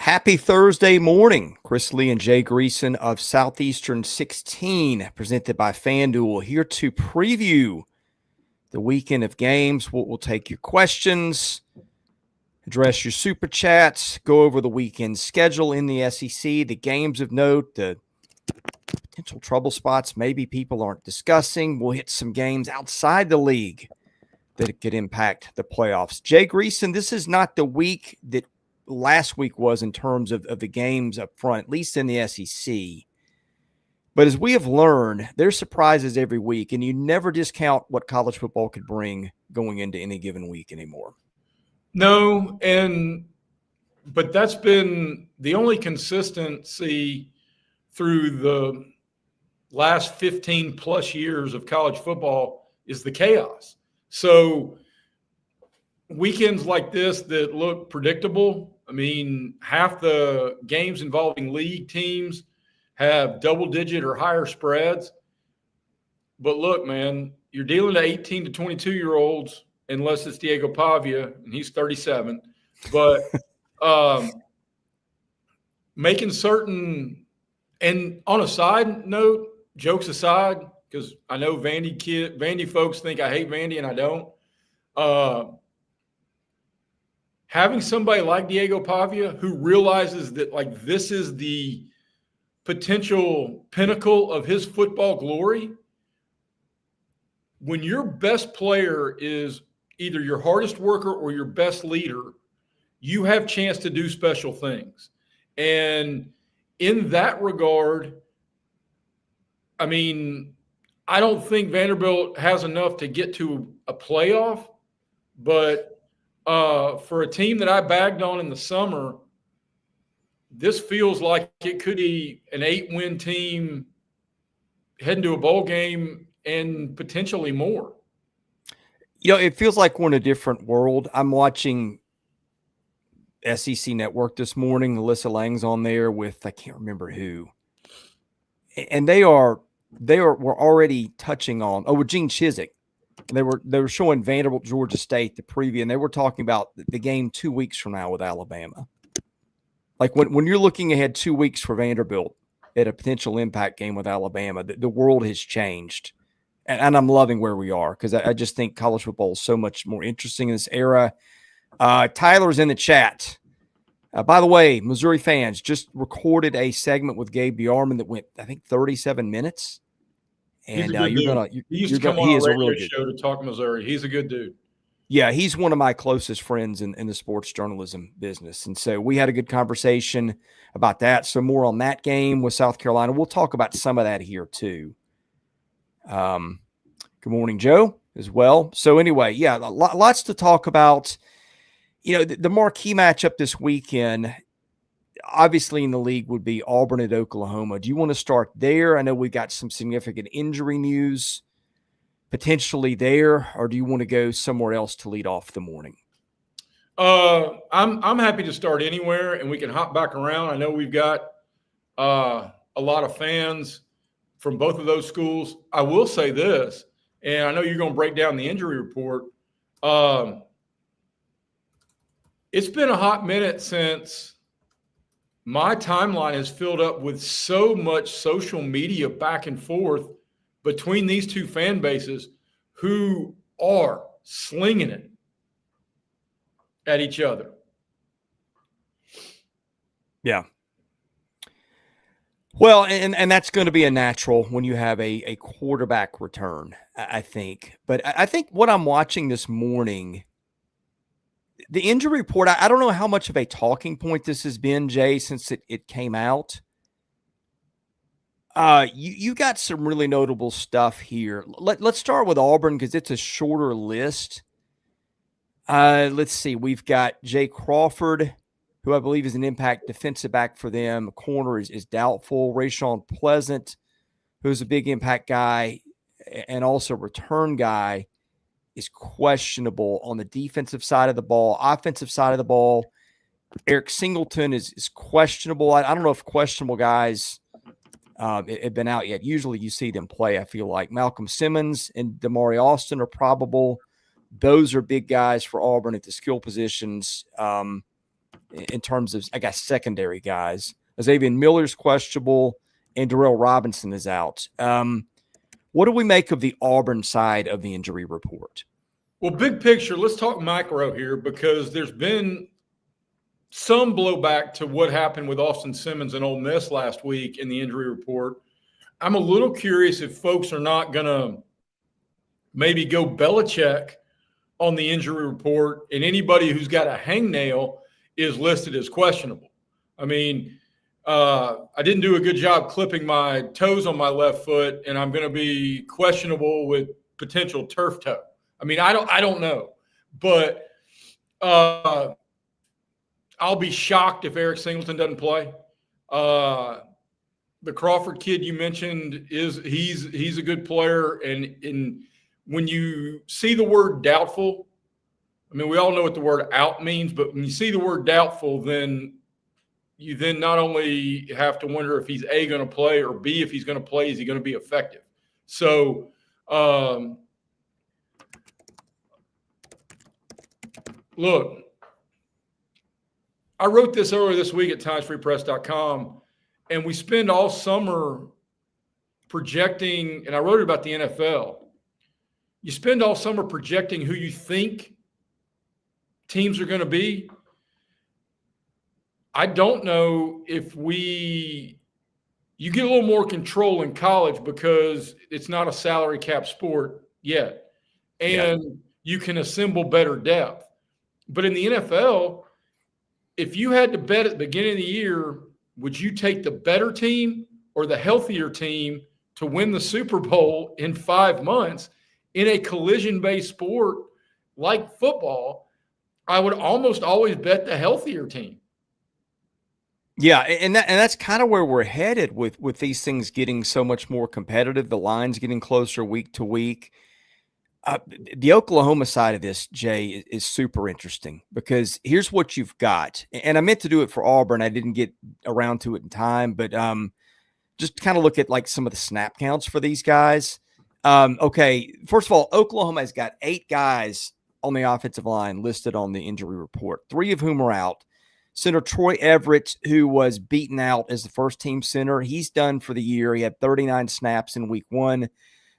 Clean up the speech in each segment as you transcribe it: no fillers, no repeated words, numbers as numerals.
Happy Thursday morning. Chris, Lee and Jay Greeson of Southeastern 16, presented by FanDuel, here to preview the weekend of games. We'll take your questions, address your super chats, go over the weekend schedule in the SEC, the games of note, the potential trouble spots maybe people aren't discussing. We'll hit some games outside the league that could impact the playoffs. Jay Greeson, this is not the week that last week was in terms of the games up front, at least in the SEC. But as we have learned, there's surprises every week, and you never discount what college football could bring going into any given week anymore. No, but that's been the only consistency through the last 15 plus years of college football is the chaos. So weekends like this that look predictable, I mean, half the games involving league teams have double-digit or higher spreads. But look, man, you're dealing to 18 to 22-year-olds, unless it's Diego Pavia, and he's 37. But making certain – and on a side note, jokes aside, because I know Vandy folks think I hate Vandy, and I don't. Having somebody like Diego Pavia who realizes that, like, this is the potential pinnacle of his football glory, when your best player is either your hardest worker or your best leader, you have chance to do special things. And in that regard, I mean, I don't think Vanderbilt has enough to get to a playoff, but for a team that I bagged on in the summer, this feels like it could be an 8-win team heading to a bowl game and potentially more. You know, it feels like we're in a different world. I'm watching SEC Network this morning. Alyssa Lang's on there with, I can't remember who. And they were already touching on, with Gene Chizik. They were showing Vanderbilt, Georgia State, the preview, and they were talking about the game 2 weeks from now with Alabama. Like when you're looking ahead 2 weeks for Vanderbilt at a potential impact game with Alabama, the world has changed. And I'm loving where we are because I just think college football is so much more interesting in this era. Tyler's in the chat. By the way, Missouri fans, just recorded a segment with Gabe Bjarman that went, I think, 37 minutes. And he used to come on a radio show to talk Missouri. He's a good dude. Yeah, he's one of my closest friends in the sports journalism business. And so we had a good conversation about that. So more on that game with South Carolina. We'll talk about some of that here too. Good morning, Joe, as well. So anyway, yeah, lots to talk about. You know, the marquee matchup this weekend, obviously in the league, would be Auburn at Oklahoma. Do you want to start there? I know we got some significant injury news potentially there, or do you want to go somewhere else to lead off the morning? I'm happy to start anywhere, and we can hop back around. I know we've got a lot of fans from both of those schools. I will say this, and I know you're going to break down the injury report. It's been a hot minute since my timeline is filled up with so much social media back and forth between these two fan bases who are slinging it at each other. Yeah. Well, and that's going to be a natural when you have a quarterback return, I think. But I think what I'm watching this morning, the injury report, I don't know how much of a talking point this has been, Jay, since it came out. You got some really notable stuff here. Let's start with Auburn because it's a shorter list. Let's see. We've got Jay Crawford, who I believe is an impact defensive back for them. A corner is doubtful. Rayshawn Pleasant, who's a big impact guy and also return guy, is questionable on the defensive side of the ball. Offensive side of the ball, Eric Singleton is questionable. I don't know if questionable guys have been out yet. Usually you see them play, I feel like. Malcolm Simmons and Damari Austin are probable. Those are big guys for Auburn at the skill positions. in terms of, I guess, secondary guys. Xavier Miller's questionable, and Darrell Robinson is out. What do we make of the Auburn side of the injury report? Well, big picture, let's talk macro here, because there's been some blowback to what happened with Austin Simmons and Ole Miss last week in the injury report. I'm a little curious if folks are not going to maybe go Belichick on the injury report, and anybody who's got a hangnail is listed as questionable. I mean, I didn't do a good job clipping my toes on my left foot, and I'm going to be questionable with potential turf toe. I mean, I don't know, but I'll be shocked if Eric Singleton doesn't play. The Crawford kid you mentioned he's a good player, and when you see the word doubtful, I mean, we all know what the word out means, but when you see the word doubtful, then you then not only have to wonder if he's A, going to play, or B, if he's going to play, is he going to be effective? So look, I wrote this earlier this week at timesfreepress.com, and we spend all summer projecting, and I wrote it about the NFL. You spend all summer projecting who you think teams are going to be. I don't know if you get a little more control in college because it's not a salary cap sport yet, and you can assemble better depth. But in the NFL, if you had to bet at the beginning of the year, would you take the better team or the healthier team to win the Super Bowl in 5 months in a collision-based sport like football? I would almost always bet the healthier team. Yeah, and that's kind of where we're headed with these things getting so much more competitive, the lines getting closer week to week. The Oklahoma side of this, Jay, is super interesting because here's what you've got. And I meant to do it for Auburn. I didn't get around to it in time, but just kind of look at like some of the snap counts for these guys. Okay, first of all, Oklahoma has got 8 guys on the offensive line listed on the injury report, 3 of whom are out. Center Troy Everett, who was beaten out as the first-team center, he's done for the year. He had 39 snaps in week 1.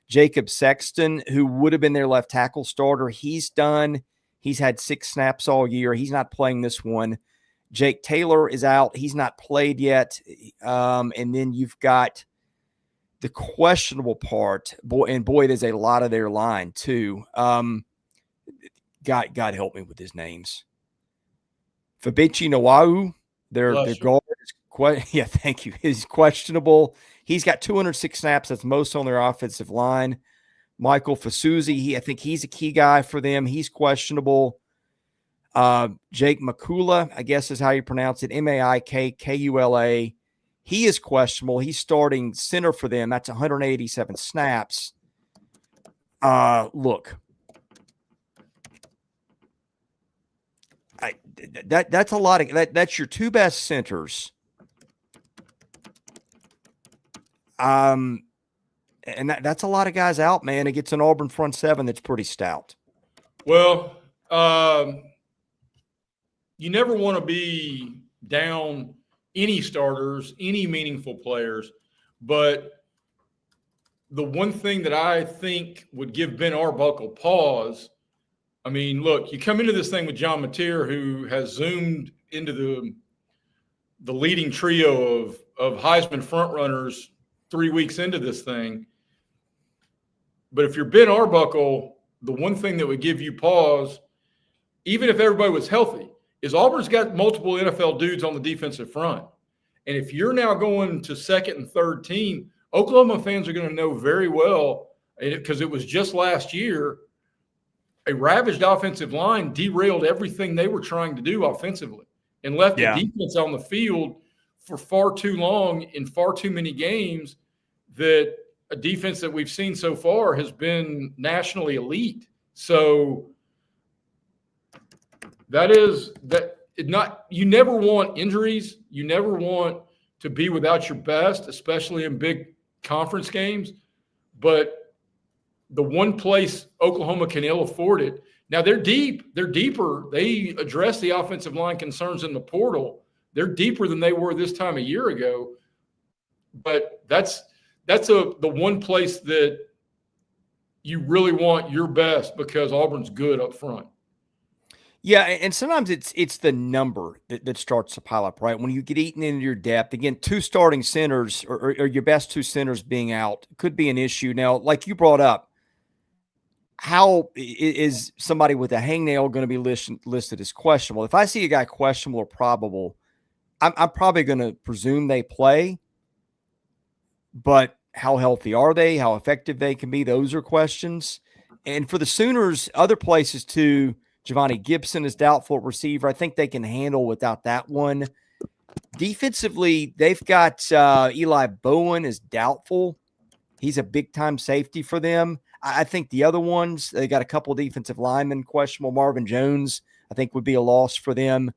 Jacob Sexton, who would have been their left tackle starter, he's done. He's had 6 snaps all year. He's not playing this one. Jake Taylor is out. He's not played yet. And then you've got the questionable part. Boy, there's a lot of their line, too. God help me with his names. Fabichi Nawau, their guard is thank you. He's questionable. He's got 206 snaps. That's most on their offensive line. Michael Fasuzi, I think he's a key guy for them. He's questionable. Jake Makula, I guess is how you pronounce it. MaikKula. He is questionable. He's starting center for them. That's 187 snaps. Look. That's a lot of that's your 2 best centers. And that's a lot of guys out, man. It gets an Auburn front 7 that's pretty stout. Well, you never want to be down any starters, any meaningful players, but the one thing that I think would give Ben Arbuckle pause, I mean, look, you come into this thing with John Mateer, who has zoomed into the leading trio of Heisman frontrunners 3 weeks into this thing. But if you're Ben Arbuckle, the one thing that would give you pause, even if everybody was healthy, is Auburn's got multiple NFL dudes on the defensive front. And if you're now going to second and third team, Oklahoma fans are going to know very well, because it was just last year, a ravaged offensive line derailed everything they were trying to do offensively and left the defense on the field for far too long in far too many games, that a defense that we've seen so far has been nationally elite. So you never want injuries. You never want to be without your best, especially in big conference games. But the one place Oklahoma can ill afford it. Now they're deep. They're deeper. They address the offensive line concerns in the portal. They're deeper than they were this time a year ago. But that's the one place that you really want your best because Auburn's good up front. Yeah, and sometimes it's the number that starts to pile up, right? When you get eaten into your depth, again, 2 starting centers or your best 2 centers being out could be an issue. Now, like you brought up, how is somebody with a hangnail going to be listed as questionable? If I see a guy questionable or probable, I'm probably going to presume they play, but how healthy are they? How effective they can be? Those are questions. And for the Sooners, other places too, Giovanni Gibson is doubtful at receiver. I think they can handle without that one. Defensively, they've got Eli Bowen is doubtful. He's a big-time safety for them. I think the other ones, they got a couple of defensive linemen questionable. Marvin Jones, I think, would be a loss for them.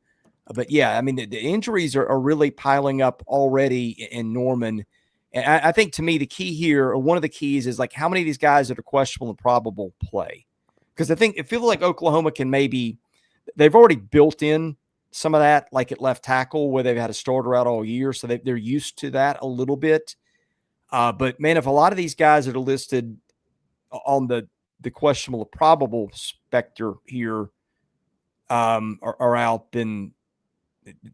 But, yeah, I mean, the injuries are really piling up already in Norman. And I think, to me, the key here, or one of the keys, is, like, how many of these guys that are questionable and probable play? Because I think it feels like Oklahoma can maybe – they've already built in some of that, like at left tackle, where they've had a starter out all year, so they're used to that a little bit. But, man, if a lot of these guys that are listed on the questionable or probable specter here are out, then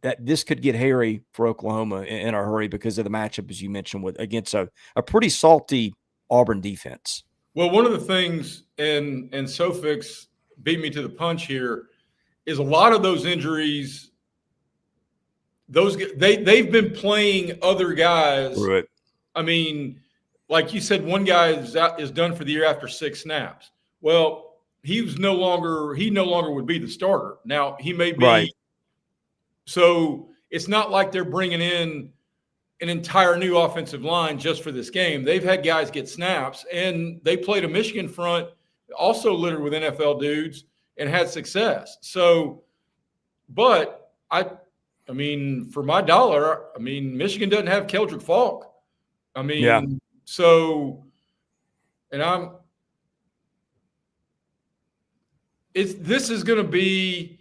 that this could get hairy for Oklahoma in a hurry because of the matchup, as you mentioned, against a pretty salty Auburn defense. Well, one of the things, and Sofix beat me to the punch here, is a lot of those injuries, they've been playing other guys. Right. I mean, like you said, one guy is done for the year after 6 snaps. Well, he no longer would be the starter. Now he may be. Right. So it's not like they're bringing in an entire new offensive line just for this game. They've had guys get snaps, and they played a Michigan front also littered with NFL dudes and had success. So, but I mean, for my dollar, I mean, Michigan doesn't have Keldrick Falk. I mean, yeah. So, and this is going to be,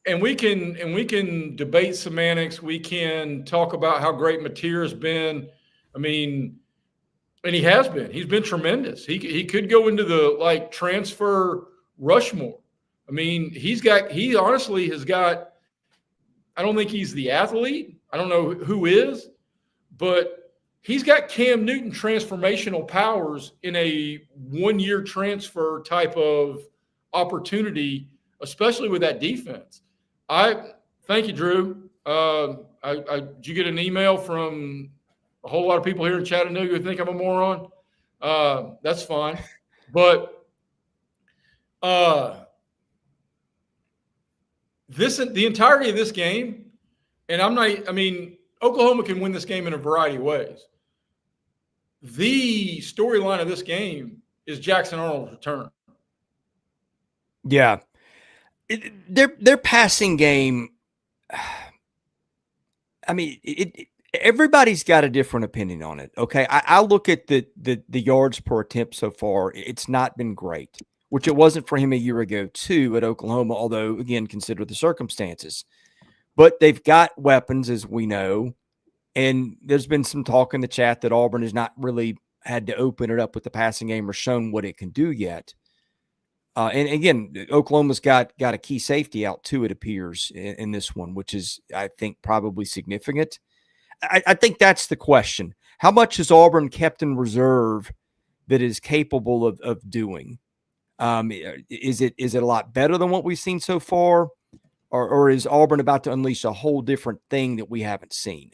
and we can debate semantics. We can talk about how great Mateer has been. I mean, and he has been. He's been tremendous. He could go into the transfer Rushmore. I mean, he honestly has got. I don't think he's the athlete. I don't know who is, but he's got Cam Newton transformational powers in a 1-year transfer type of opportunity, especially with that defense. Thank you, Drew. Did you get an email from a whole lot of people here in Chattanooga who think I'm a moron? That's fine. But the entirety of this game, and Oklahoma can win this game in a variety of ways. The storyline of this game is Jackson Arnold's return. Yeah. Their passing game, I mean, everybody's got a different opinion on it. Okay. I look at the yards per attempt so far. It's not been great, which it wasn't for him a year ago too at Oklahoma, although again, consider the circumstances. But they've got weapons, as we know. And there's been some talk in the chat that Auburn has not really had to open it up with the passing game or shown what it can do yet. And again, Oklahoma's got a key safety out too, it appears, in this one, which is, I think, probably significant. I think that's the question. How much has Auburn kept in reserve that is capable of doing? Is it a lot better than what we've seen so far? Or is Auburn about to unleash a whole different thing that we haven't seen?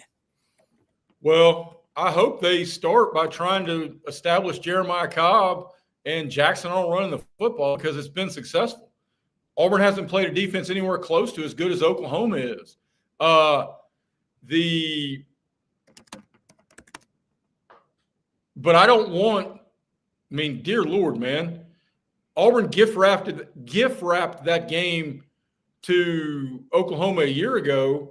Well, I hope they start by trying to establish Jeremiah Cobb and Jackson Arnold running the football, because it's been successful. Auburn hasn't played a defense anywhere close to as good as Oklahoma is. But I don't want, dear Lord, man, Auburn gift wrapped that game to Oklahoma a year ago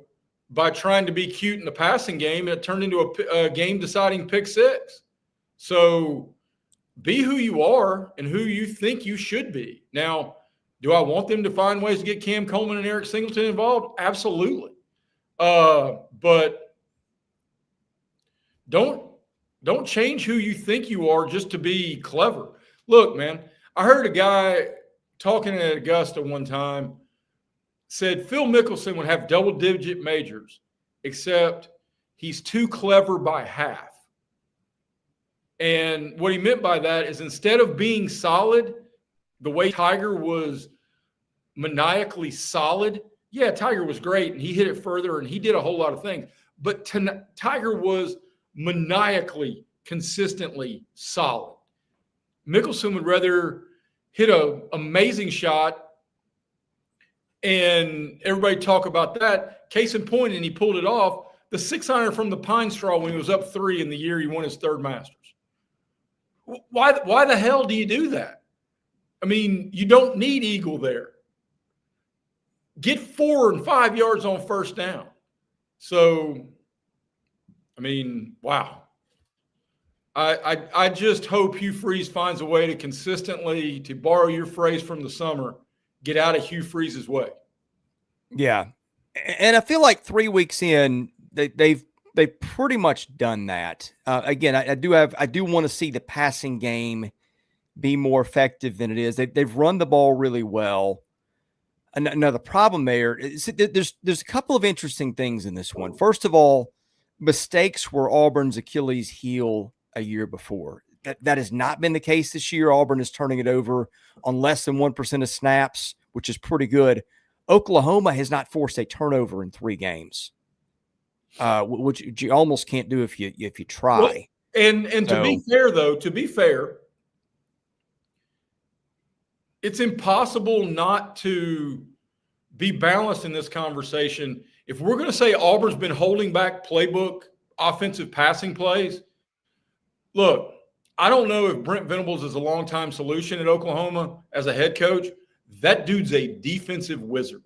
by trying to be cute in the passing game, and it turned into a game-deciding pick six. So be who you are and who you think you should be. Now, Do I want them to find ways to get Cam Coleman and Eric Singleton involved? Absolutely. But don't change who you think you are just to be clever. Look, man, I heard a guy talking at Augusta one time said Phil Mickelson would have double-digit majors, except he's too clever by half. And what he meant by that is instead of being solid, the way Tiger was maniacally solid, yeah, Tiger was great and he hit it further and he did a whole lot of things. But Tiger was maniacally, consistently solid. Mickelson would rather hit an amazing shot and everybody talk about that. Case in point, and he pulled it off, the 6-iron from the Pine Straw when he was up 3 in the year he won his 3rd Masters. Why the hell do you do that? I mean, you don't need eagle there. Get 4 and 5 yards on first down. So, I mean, wow. I just hope Hugh Freeze finds a way to consistently, to borrow your phrase from the summer, get out of Hugh Freeze's way. Yeah. And I feel like 3 weeks in, they've pretty much done that. Again, I do want to see the passing game be more effective than it is. They've run the ball really well. Another problem there is there's a couple of interesting things in this one. First of all, mistakes were Auburn's Achilles heel a year before. That has not been the case this year. Auburn is turning it over on less than 1% of snaps, which is pretty good. Oklahoma has not forced a turnover in 3 games, which you almost can't do if you try. Well, and so, to be fair, though, it's impossible not to be balanced in this conversation. If we're going to say Auburn's been holding back playbook offensive passing plays, look, I don't know if Brent Venables is a long-time solution at Oklahoma as a head coach. That dude's a defensive wizard.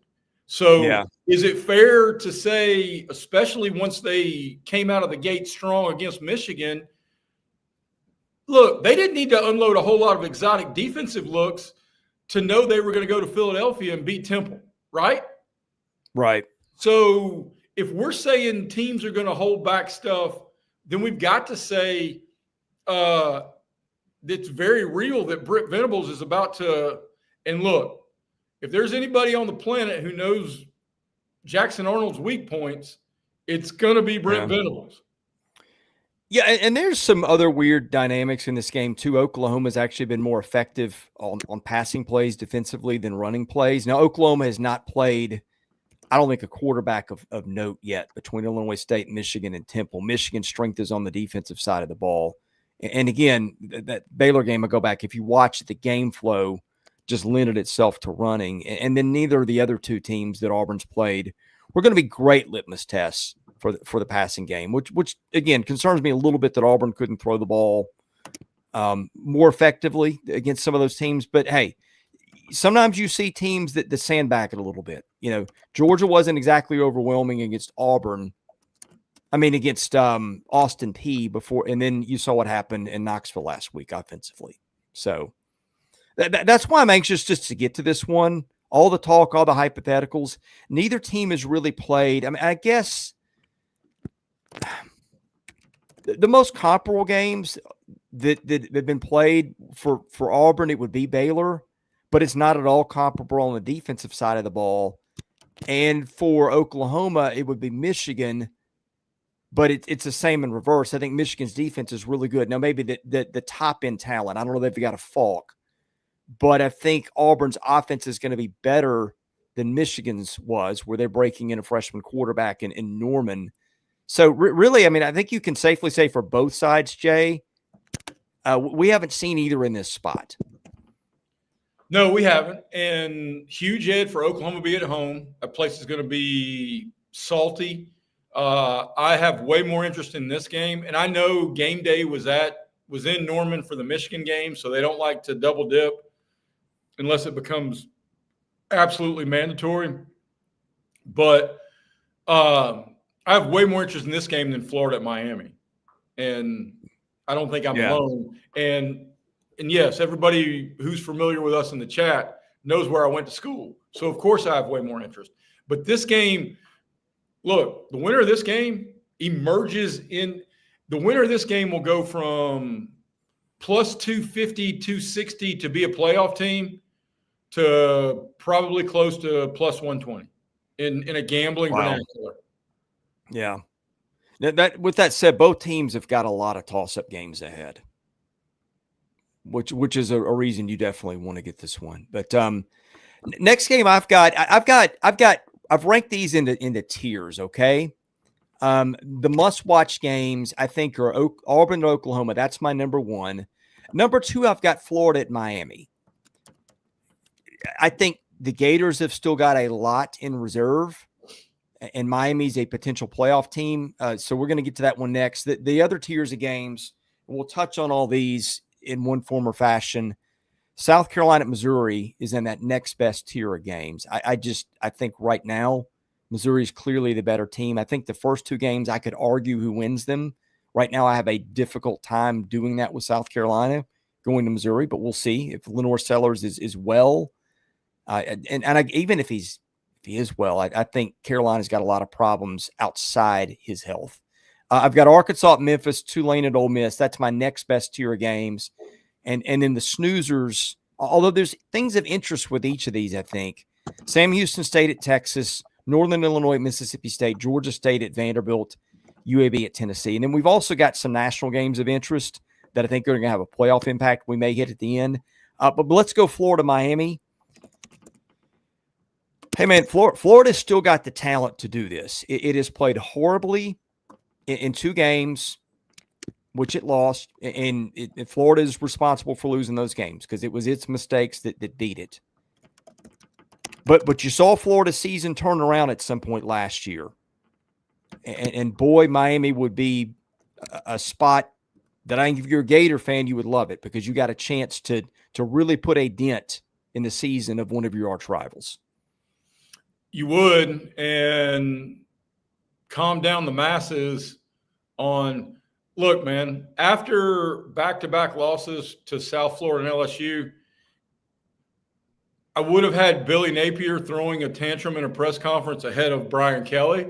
So yeah. Is it fair to say, especially once they came out of the gate strong against Michigan, look, they didn't need to unload a whole lot of exotic defensive looks to know they were going to go to Philadelphia and beat Temple, right? Right. So if we're saying teams are going to hold back stuff, then we've got to say it's very real that Brent Venables is about to – and look, if there's anybody on the planet who knows Jackson Arnold's weak points, it's going to be Brent Venables. Yeah, and there's some other weird dynamics in this game, too. Oklahoma's actually been more effective on passing plays defensively than running plays. Now, Oklahoma has not played, I don't think, a quarterback of note yet between Illinois State, Michigan, and Temple. Michigan's strength is on the defensive side of the ball. And again, that Baylor game, I go back, if you watch the game flow, just lended itself to running. And then neither of the other 2 teams that Auburn's played were going to be great litmus tests for the passing game, which again concerns me a little bit that Auburn couldn't throw the ball more effectively against some of those teams. But hey, sometimes you see teams that sandbag it a little bit. You know, Georgia wasn't exactly overwhelming against Auburn. I mean, against Austin Peay before, and then you saw what happened in Knoxville last week offensively. So that's why I'm anxious just to get to this one. All the talk, all the hypotheticals. Neither team has really played. I mean, I guess the most comparable games that have been played for Auburn, it would be Baylor, but it's not at all comparable on the defensive side of the ball. And for Oklahoma, it would be Michigan, but it's the same in reverse. I think Michigan's defense is really good. Now, maybe the top-end talent, I don't know if they've got a Falk, but I think Auburn's offense is going to be better than Michigan's was, where they're breaking in a freshman quarterback in Norman. So really, I mean, I think you can safely say for both sides, Jay, we haven't seen either in this spot. No, we haven't. And huge ed for Oklahoma be at home. That place is going to be salty. I have way more interest in this game. And I know game day was in Norman for the Michigan game, so they don't like to double dip unless it becomes absolutely mandatory. But I have way more interest in this game than Florida at Miami. And I don't think I'm alone. And yes, everybody who's familiar with us in the chat knows where I went to school. So, of course, I have way more interest. But this game, look, the winner of this game emerges in – the winner of this game will go from plus 250, 260 to be a playoff team to probably close to plus 120 in a gambling vernacular. Yeah. That with that said, both teams have got a lot of toss-up games ahead, which is a reason you definitely want to get this one. But next game I've ranked these into tiers. Okay. The must-watch games I think are Auburn and Oklahoma. That's my number one. Number two, I've got Florida at Miami. I think the Gators have still got a lot in reserve, and Miami's a potential playoff team. So we're going to get to that one next. The other tiers of games, we'll touch on all these in one form or fashion. South Carolina at Missouri is in that next best tier of games. I think right now Missouri is clearly the better team. I think the first two games I could argue who wins them. Right now I have a difficult time doing that with South Carolina going to Missouri, but we'll see if LaNorris Sellers is well. Even if he is well, I think Carolina's got a lot of problems outside his health. I've got Arkansas at Memphis, Tulane at Ole Miss. That's my next best tier of games. And then the snoozers, although there's things of interest with each of these, I think. Sam Houston State at Texas, Northern Illinois at Mississippi State, Georgia State at Vanderbilt, UAB at Tennessee. And then we've also got some national games of interest that I think are going to have a playoff impact we may hit at the end. But let's go Florida, Miami. Hey, man, Florida's still got the talent to do this. It has played horribly in two games, which it lost. And Florida is responsible for losing those games because it was its mistakes that beat it. But you saw Florida's season turn around at some point last year. And boy, Miami would be a spot that I think if you're a Gator fan, you would love it because you got a chance to really put a dent in the season of one of your arch rivals. You would, and calm down the masses on, look, man, after back-to-back losses to South Florida and LSU, I would have had Billy Napier throwing a tantrum in a press conference ahead of Brian Kelly,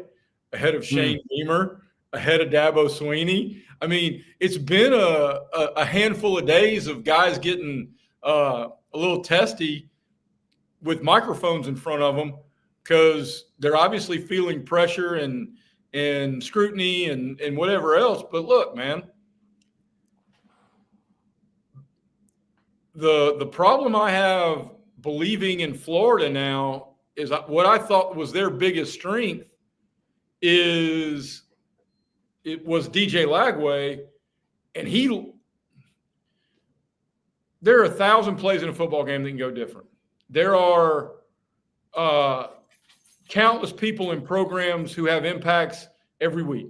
ahead of Shane Beamer, ahead of Dabo Sweeney. I mean, it's been a handful of days of guys getting a little testy with microphones in front of them because they're obviously feeling pressure and scrutiny and whatever else. But look, man, the problem I have believing in Florida now is what I thought was their biggest strength is it was DJ Lagway, and there are 1,000 plays in a football game that can go different. There are countless people in programs who have impacts every week.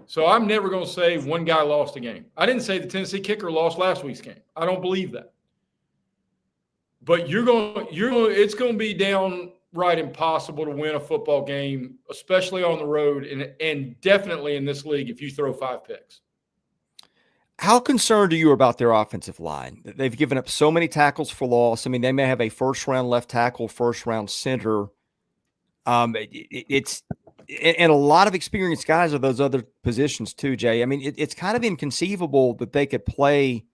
So I'm never going to say one guy lost a game. I didn't say the Tennessee kicker lost last week's game. I don't believe that. But it's going to be downright impossible to win a football game, especially on the road and definitely in this league if you throw 5 picks. How concerned are you about their offensive line? They've given up so many tackles for loss. I mean, they may have a first-round left tackle, first-round center. It's and a lot of experienced guys are those other positions too, Jay. I mean, it's kind of inconceivable that they could play,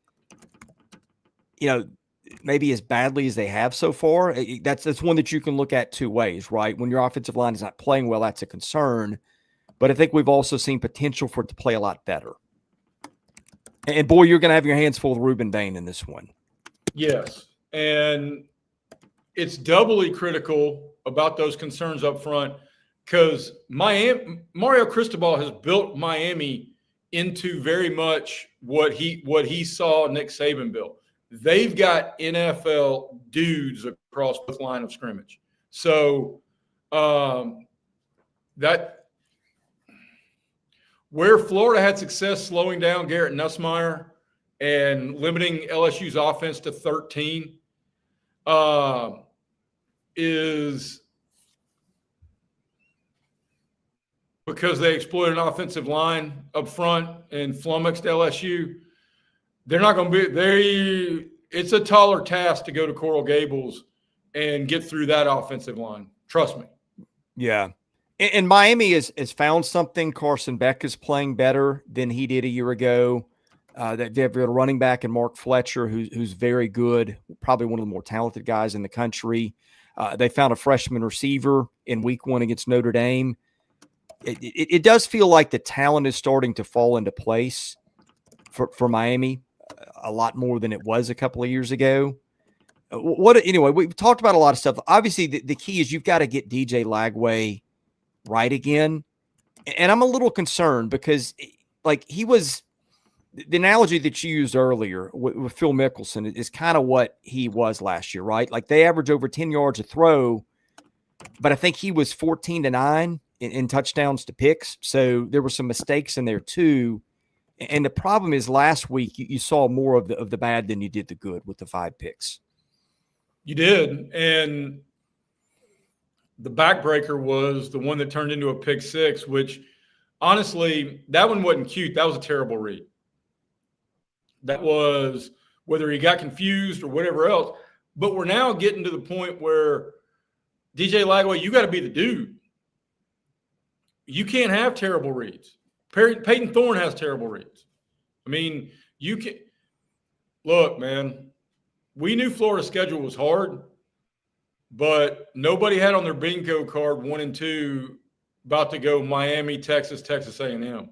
maybe as badly as they have so far. That's one that you can look at two ways, right? When your offensive line is not playing well, that's a concern. But I think we've also seen potential for it to play a lot better. And boy, you're going to have your hands full with Reuben Bain in this one. Yes. And it's doubly critical about those concerns up front because Mario Cristobal has built Miami into very much what he saw Nick Saban build. They've got NFL dudes across both line of scrimmage. So that where Florida had success slowing down Garrett Nussmeier and limiting LSU's offense to 13 is because they exploited an offensive line up front and flummoxed LSU. They're not going to be – it's a taller task to go to Coral Gables and get through that offensive line. Trust me. Yeah. And Miami has found something. Carson Beck is playing better than he did a year ago. They have a running back in Mark Fletcher, who's very good, probably one of the more talented guys in the country. They found a freshman receiver in week 1 against Notre Dame. It does feel like the talent is starting to fall into place for Miami a lot more than it was a couple of years ago. Anyway, we've talked about a lot of stuff. Obviously, the key is you've got to get DJ Lagway right again. And I'm a little concerned because, like, he was the analogy that you used earlier with Phil Mickelson is kind of what he was last year, right? Like, they average over 10 yards a throw, but I think he was 14-9 in touchdowns to picks. So there were some mistakes in there too. And the problem is last week you saw more of the bad than you did the good with the 5 picks. You did. And the backbreaker was the one that turned into a pick 6, which honestly, that one wasn't cute. That was a terrible read. That was whether he got confused or whatever else. But we're now getting to the point where DJ Lagway, you got to be the dude. You can't have terrible reads. Peyton Thorne has terrible reads. I mean, you can look, man. We knew Florida's schedule was hard, but nobody had on their bingo card 1 and 2 about to go Miami, Texas, Texas A&M.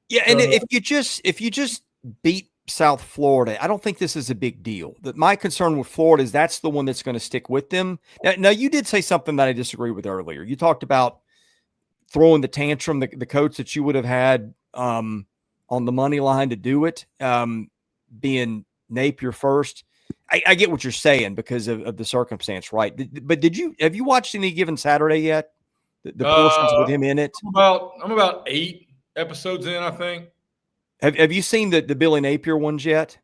Yeah, and if you just beat South Florida, I don't think this is a big deal. My concern with Florida is that's the one that's going to stick with them. Now, you did say something that I disagree with earlier. You talked about throwing the tantrum, the coach that you would have had on the money line to do it, being Napier first. I get what you're saying because of the circumstance, right? But have you watched any given Saturday yet? The portions with him in it? I'm about 8 episodes in, I think. Have you seen the Billy Napier ones yet?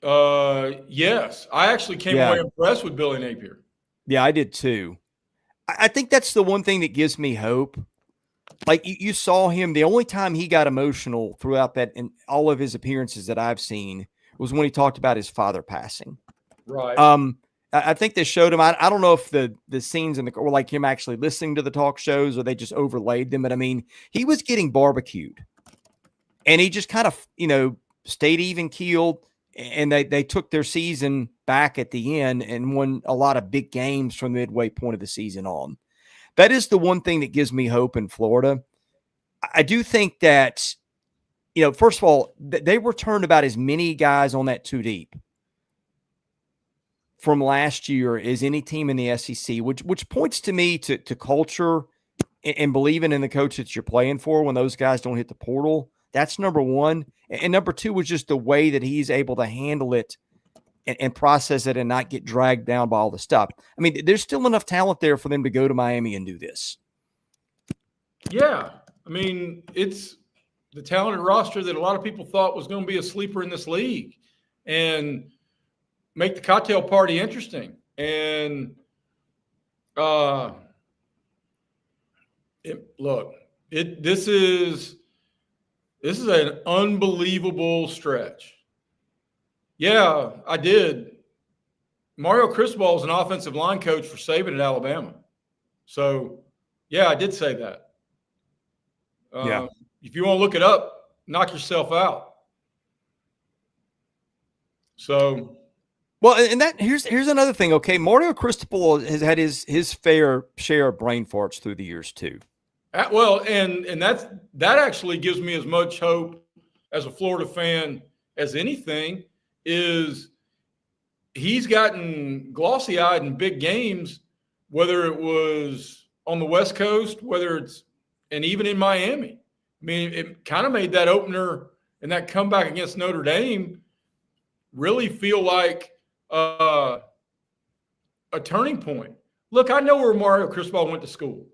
Yes. I actually came away impressed with Billy Napier. Yeah, I did too. I think that's the one thing that gives me hope. Like you saw him, the only time he got emotional throughout that and all of his appearances that I've seen was when he talked about his father passing. Right. I think they showed him. I don't know if the scenes were like him actually listening to the talk shows or they just overlaid them. But I mean, he was getting barbecued, and he just kind of stayed even keeled. And they took their season back at the end and won a lot of big games from the midway point of the season on. That is the one thing that gives me hope in Florida. I do think that, first of all, they returned about as many guys on that 2 deep from last year as any team in the SEC, which points to me to culture and believing in the coach that you're playing for when those guys don't hit the portal. That's number one. And number 2 was just the way that he's able to handle it and process it and not get dragged down by all the stuff. I mean, there's still enough talent there for them to go to Miami and do this. Yeah. I mean, it's the talented roster that a lot of people thought was going to be a sleeper in this league and make the cocktail party interesting. And this is an unbelievable stretch. Yeah, I did. Mario Cristobal is an offensive line coach for Saban at Alabama. So, yeah, I did say that. If you want to look it up, knock yourself out. So, well, and here's another thing. Okay, Mario Cristobal has had his fair share of brain farts through the years too. Well, and that actually gives me as much hope as a Florida fan as anything. Is he's gotten glossy-eyed in big games, whether it was on the West Coast, and even in Miami. I mean, it kind of made that opener and that comeback against Notre Dame really feel like a turning point. Look, I know where Mario Cristobal went to school.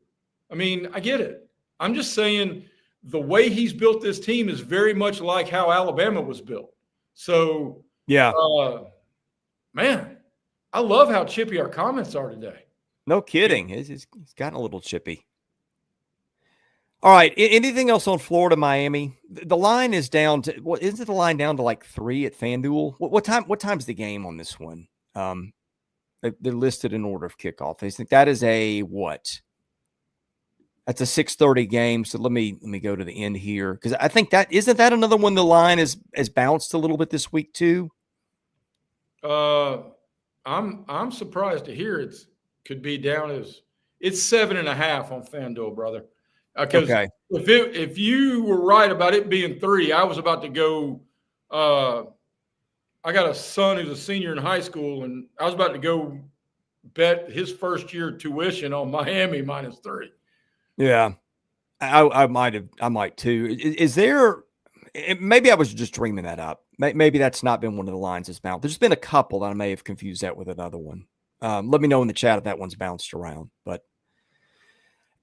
I mean, I get it. I'm just saying the way he's built this team is very much like how Alabama was built. So, yeah, man, I love how chippy our comments are today. No kidding. He's gotten a little chippy. All right. Anything else on Florida, Miami? The line is down to what? Isn't the line down to like 3 at FanDuel? What time? What time's the game on this one? They're listed in order of kickoff. I think that is a what? That's a 6:30 game. So let me go to the end here because I think that isn't that another one. The line is bounced a little bit this week too. I'm surprised to hear it could be down as it's 7.5 on FanDuel, brother. Because if you were right about it being 3, I was about to go. I got a son who's a senior in high school, and I was about to go bet his first year tuition on Miami -3. Yeah, I might too. Is there? Maybe I was just dreaming that up. Maybe that's not been one of the lines that's bounced. There's been a couple that I may have confused that with another one. Let me know in the chat if that one's bounced around. But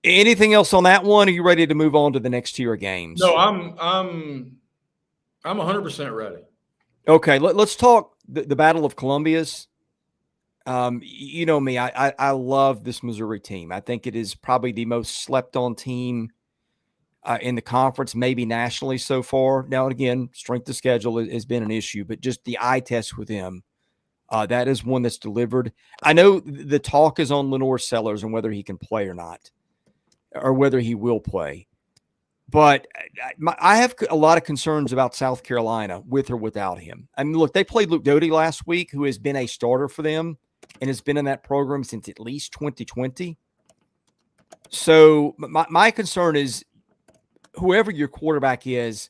anything else on that one? Are you ready to move on to the next tier of games? No, I'm 100% ready. Okay, let's talk the Battle of Columbia's. You know me, I love this Missouri team. I think it is probably the most slept on team in the conference, maybe nationally so far. Now, again, strength of schedule has been an issue, but just the eye test with him, that is one that's delivered. I know the talk is on LaNorris Sellers and whether he can play or not, or whether he will play. But I have a lot of concerns about South Carolina with or without him. I mean, look, they played Luke Doty last week, who has been a starter for them and has been in that program since at least 2020. So my concern is whoever your quarterback is,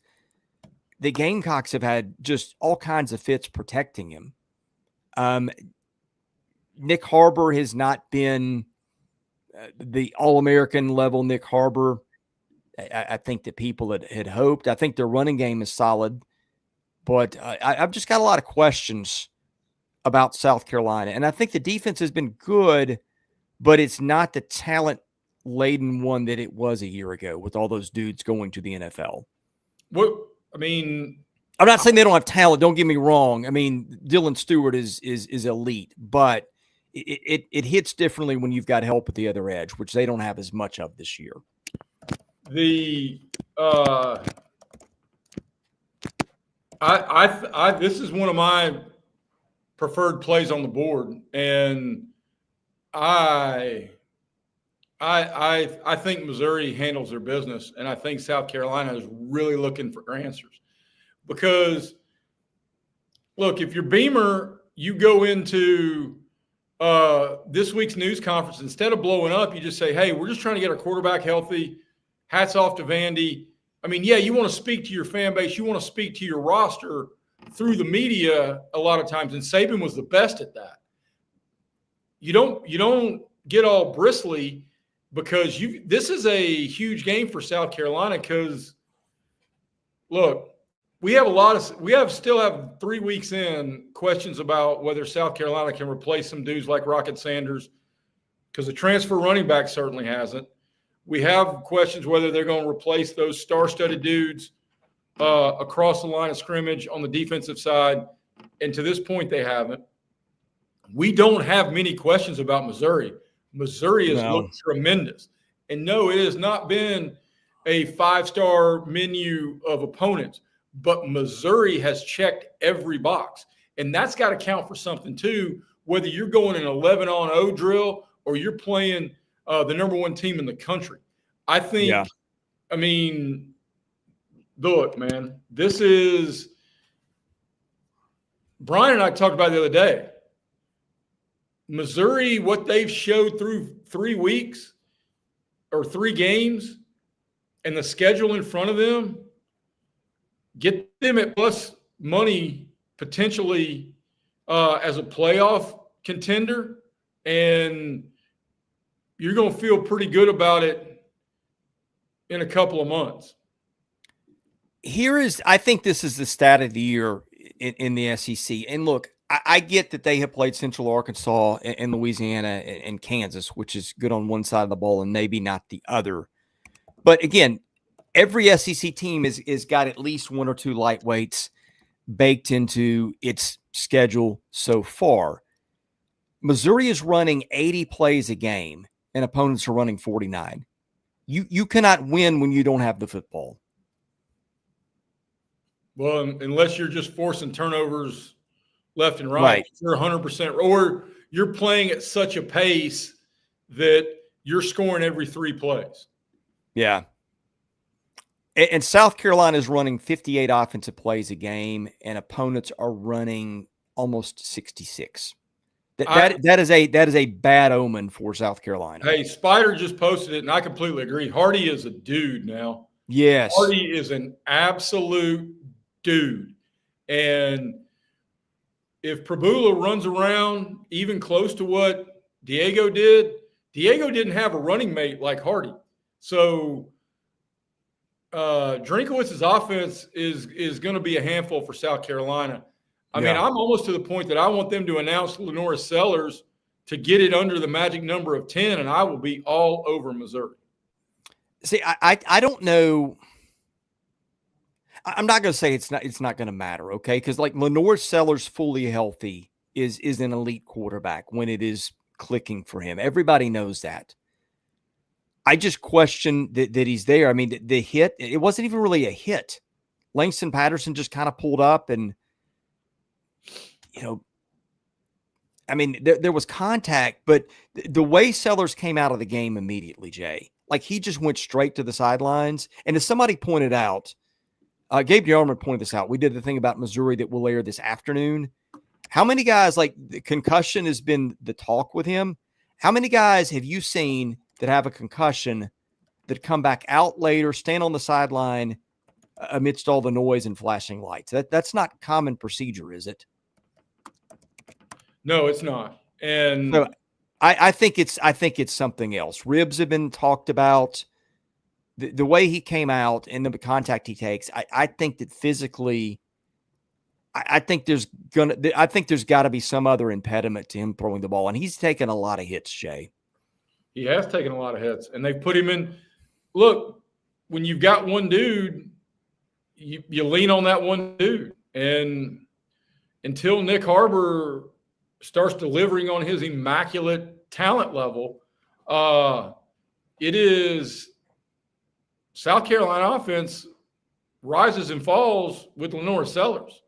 the Gamecocks have had just all kinds of fits protecting him. Nick Harbor has not been the All-American level Nick Harbor I think that people had hoped. I think their running game is solid, but I've just got a lot of questions about South Carolina. And I think the defense has been good, but it's not the talent-laden one that it was a year ago with all those dudes going to the NFL. Well, I mean, I'm not saying they don't have talent. Don't get me wrong. I mean, Dylan Stewart is elite, but it hits differently when you've got help at the other edge, which they don't have as much of this year. This is one of my preferred plays on the board, and I think Missouri handles their business, and I think South Carolina is really looking for answers. Because, look, if you're Beamer, you go into this week's news conference, instead of blowing up, you just say, hey, we're just trying to get our quarterback healthy. Hats off to Vandy. I mean, yeah, you want to speak to your fan base. You want to speak to your roster through the media a lot of times, and Saban was the best at that. You don't get all bristly because this is a huge game for South Carolina because, look, we still have 3 weeks in questions about whether South Carolina can replace some dudes like Rocket Sanders because the transfer running back certainly hasn't. We have questions whether they're going to replace those star-studded dudes across the line of scrimmage on the defensive side, and to this point they haven't. We don't have many questions about Missouri. Missouri has looked tremendous. And no, it has not been a 5-star menu of opponents, but Missouri has checked every box. And that's got to count for something too, whether you're going an 11-on-0 drill or you're playing the number 1 team in the country. I think, I mean, look, man, this is – Brian and I talked about it the other day. Missouri, what they've showed through 3 weeks or 3 games and the schedule in front of them, get them at plus money potentially as a playoff contender, and you're going to feel pretty good about it in a couple of months. I think this is the stat of the year in the SEC. And look, I get that they have played Central Arkansas and Louisiana and Kansas, which is good on one side of the ball and maybe not the other. But again, every SEC team is got at least 1 or 2 lightweights baked into its schedule so far. Missouri is running 80 plays a game, and opponents are running 49. You cannot win when you don't have the football. Well, unless you're just forcing turnovers left and right. Right. You're 100%, or you're playing at such a pace that you're scoring every 3 plays. Yeah. And South Carolina is running 58 offensive plays a game, and opponents are running almost 66. That is a bad omen for South Carolina. Hey, Spider just posted it, and I completely agree. Hardy is a dude now. Yes. Hardy is an absolute dude. And if Prabula runs around even close to what Diego didn't have a running mate like Hardy. So Drinkowitz's offense is going to be a handful for South Carolina. I mean, I'm almost to the point that I want them to announce LaNorris Sellers to get it under the magic number of 10, and I will be all over Missouri. See, I don't know. I'm not going to say it's not going to matter, okay? Because like LaNorris Sellers fully healthy is an elite quarterback when it is clicking for him. Everybody knows that. I just question that he's there. I mean, the hit, it wasn't even really a hit. Langston Patterson just kind of pulled up and, I mean, there was contact, but the way Sellers came out of the game immediately, Jay, like he just went straight to the sidelines. And as somebody pointed out, Gabe Yarman pointed this out. We did the thing about Missouri that will air this afternoon. How many guys, like the concussion has been the talk with him. How many guys have you seen that have a concussion that come back out later, stand on the sideline amidst all the noise and flashing lights? That's not common procedure, is it? No, it's not. And so I think it's something else. Ribs have been talked about. The way he came out and the contact he takes, I think that physically, I think there's got to be some other impediment to him throwing the ball, and he's taken a lot of hits, Jay. He has taken a lot of hits, and they've put him in. Look, when you've got one dude, you lean on that one dude, and until Nick Harbor starts delivering on his immaculate talent level, it is South Carolina offense rises and falls with LaNorris Sellers.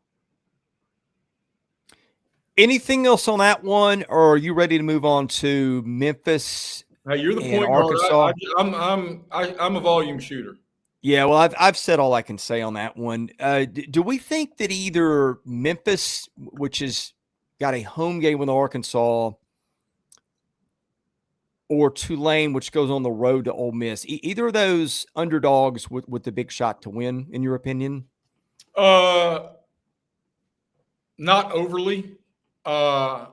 Anything else on that one, or are you ready to move on to Memphis? Hey, you're the point Arkansas. I'm a volume shooter. Yeah, well, I've said all I can say on that one. Do we think that either Memphis, which has got a home game with Arkansas, or Tulane, which goes on the road to Ole Miss, either of those underdogs with the big shot to win, in your opinion? Not overly. I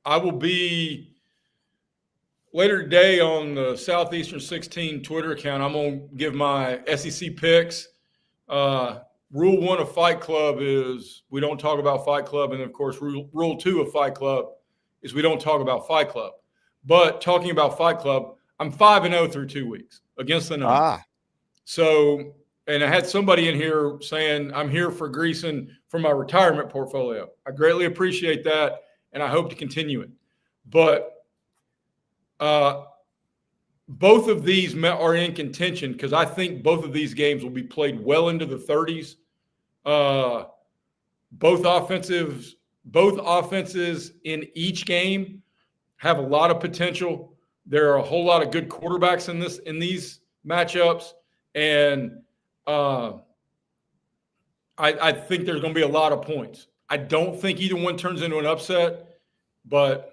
will be later today on the Southeastern 16 Twitter account. I'm going to give my SEC picks. Rule 1 of Fight Club is we don't talk about Fight Club. And, of course, Rule 2 of Fight Club is we don't talk about Fight Club. But talking about Fight Club, I'm 5-0 through 2 weeks against the number. So, and I had somebody in here saying I'm here for Greeson for my retirement portfolio. I greatly appreciate that, and I hope to continue it. But both of these are in contention because I think both of these games will be played well into the 30s. Both offenses in each game have a lot of potential. There are a whole lot of good quarterbacks in these matchups, and I think there's going to be a lot of points. I don't think either one turns into an upset, but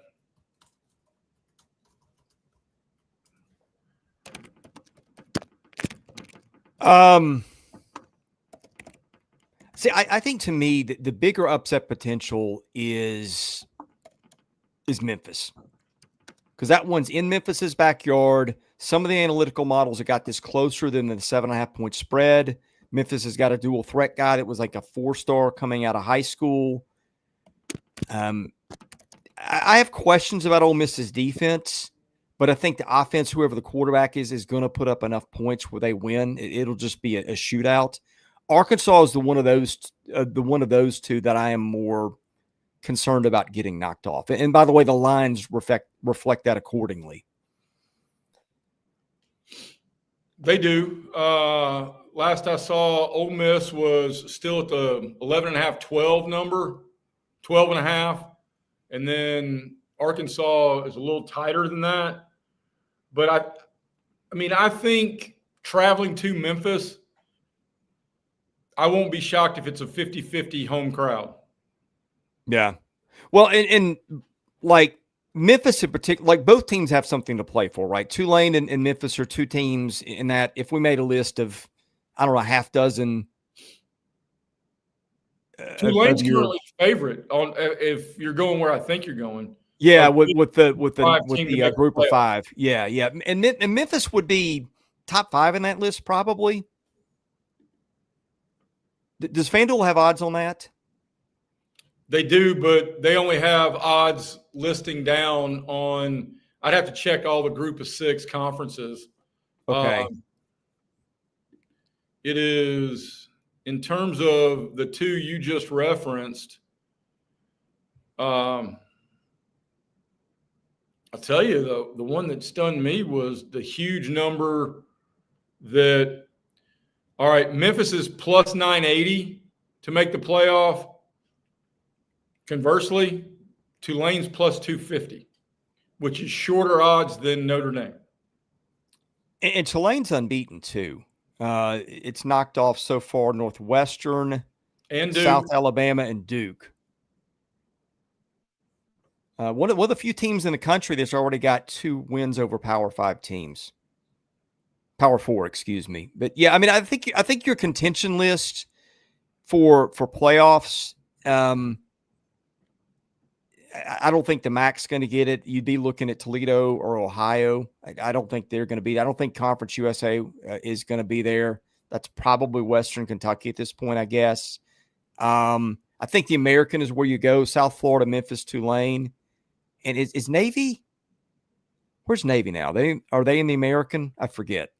see, I think to me the bigger upset potential is Memphis, because that one's in Memphis's backyard. Some of the analytical models have got this closer than the 7.5 point spread. Memphis has got a dual threat guy that was like a 4-star coming out of high school. I have questions about Ole Miss's defense, but I think the offense, whoever the quarterback is going to put up enough points where they win. It'll just be a shootout. Arkansas is the one of those two that I am more concerned about getting knocked off. And by the way, the lines reflect that accordingly. They do. Last I saw, Ole Miss was still at the 11.5, 12 number, 12.5. And then Arkansas is a little tighter than that. But I think traveling to Memphis, I won't be shocked if it's a 50-50 home crowd. Yeah. Well, and like Memphis in particular, like both teams have something to play for, right? Tulane and Memphis are two teams in that if we made a list of, I don't know, a half dozen. Tulane's currently favorite on if you're going where I think you're going. Yeah, with the group of five. Yeah. And Memphis would be top 5 in that list, probably. Does FanDuel have odds on that? They do, but they only have odds listing down on – I'd have to check all the group of 6 conferences. Okay. It is – in terms of the 2 you just referenced, I'll tell you, the one that stunned me was the huge number that – all right, Memphis is plus 980 to make the playoff. Conversely, Tulane's plus 250, which is shorter odds than Notre Dame. And Tulane's unbeaten too. It's knocked off so far Northwestern, and Duke. South Alabama, and Duke. One of the few teams in the country that's already got 2 wins over Power 5 teams. Power 4, excuse me. But yeah, I mean, I think your contention list for playoffs. I don't think the MAC's going to get it. You'd be looking at Toledo or Ohio. I don't think they're going to be. I don't think Conference USA is going to be there. That's probably Western Kentucky at this point, I guess. I think the American is where you go. South Florida, Memphis, Tulane. And is Navy? Where's Navy now? Are they in the American? I forget.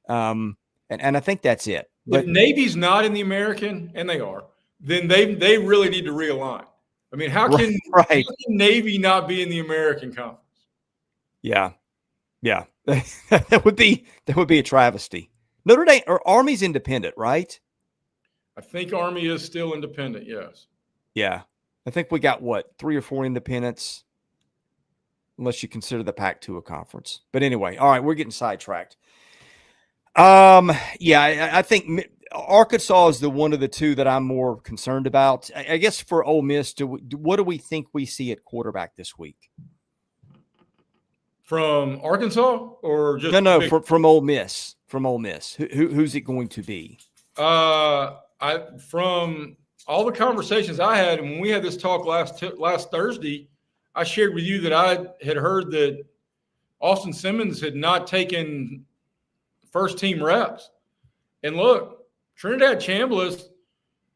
And I think that's it. But if Navy's not in the American, and they are, then they really need to realign. I mean, how can Navy not be in the American Conference? Yeah. that would be a travesty. Notre Dame or Army's independent, right? I think Army is still independent. Yes. Yeah, I think we got 3 or 4 independents, unless you consider the Pac-2 a conference. But anyway, all right, we're getting sidetracked. Yeah, I think Arkansas is the one of the 2 that I'm more concerned about. I guess for Ole Miss, what do we think we see at quarterback this week? From Arkansas or just from Ole Miss. From Ole Miss, who's it going to be? From all the conversations I had, and when we had this talk last Thursday, I shared with you that I had heard that Austin Simmons had not taken first team reps. And look, Trinidad Chambliss,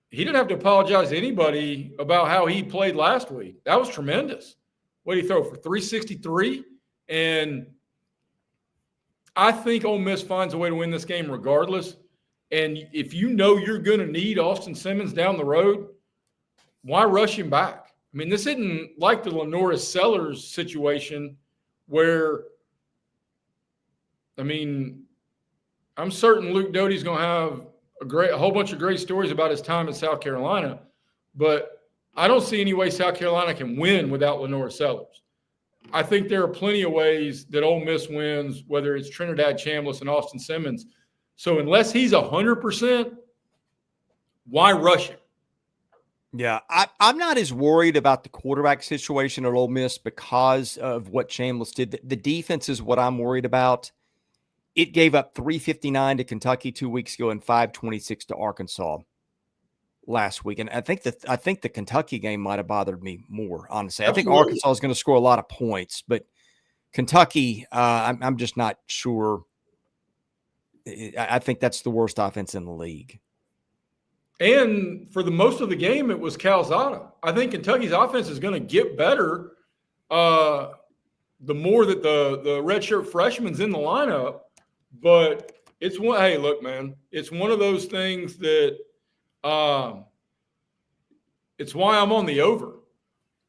he didn't have to apologize to anybody about how he played last week. That was tremendous. What did he throw for 363? And I think Ole Miss finds a way to win this game regardless. And if you know you're going to need Austin Simmons down the road, why rush him back? I mean, this isn't like the LaNorris Sellers situation where, I mean, I'm certain Luke Doty's going to have a whole bunch of great stories about his time in South Carolina, but I don't see any way South Carolina can win without LaNorris Sellers. I think there are plenty of ways that Ole Miss wins, whether it's Trinidad Chambliss and Austin Simmons. So unless he's 100%, why rush him? Yeah, I'm not as worried about the quarterback situation at Ole Miss because of what Chambliss did. The defense is what I'm worried about. It gave up 359 to Kentucky 2 weeks ago and 526 to Arkansas last week. And I think the Kentucky game might have bothered me more, honestly. Absolutely. I think Arkansas is going to score a lot of points, but Kentucky, I'm just not sure. I think that's the worst offense in the league. And for the most of the game, it was Calzada. I think Kentucky's offense is going to get better the more that the redshirt freshman's in the lineup. But it's one. Hey, look, man, it's one of those things that it's why I'm on the over,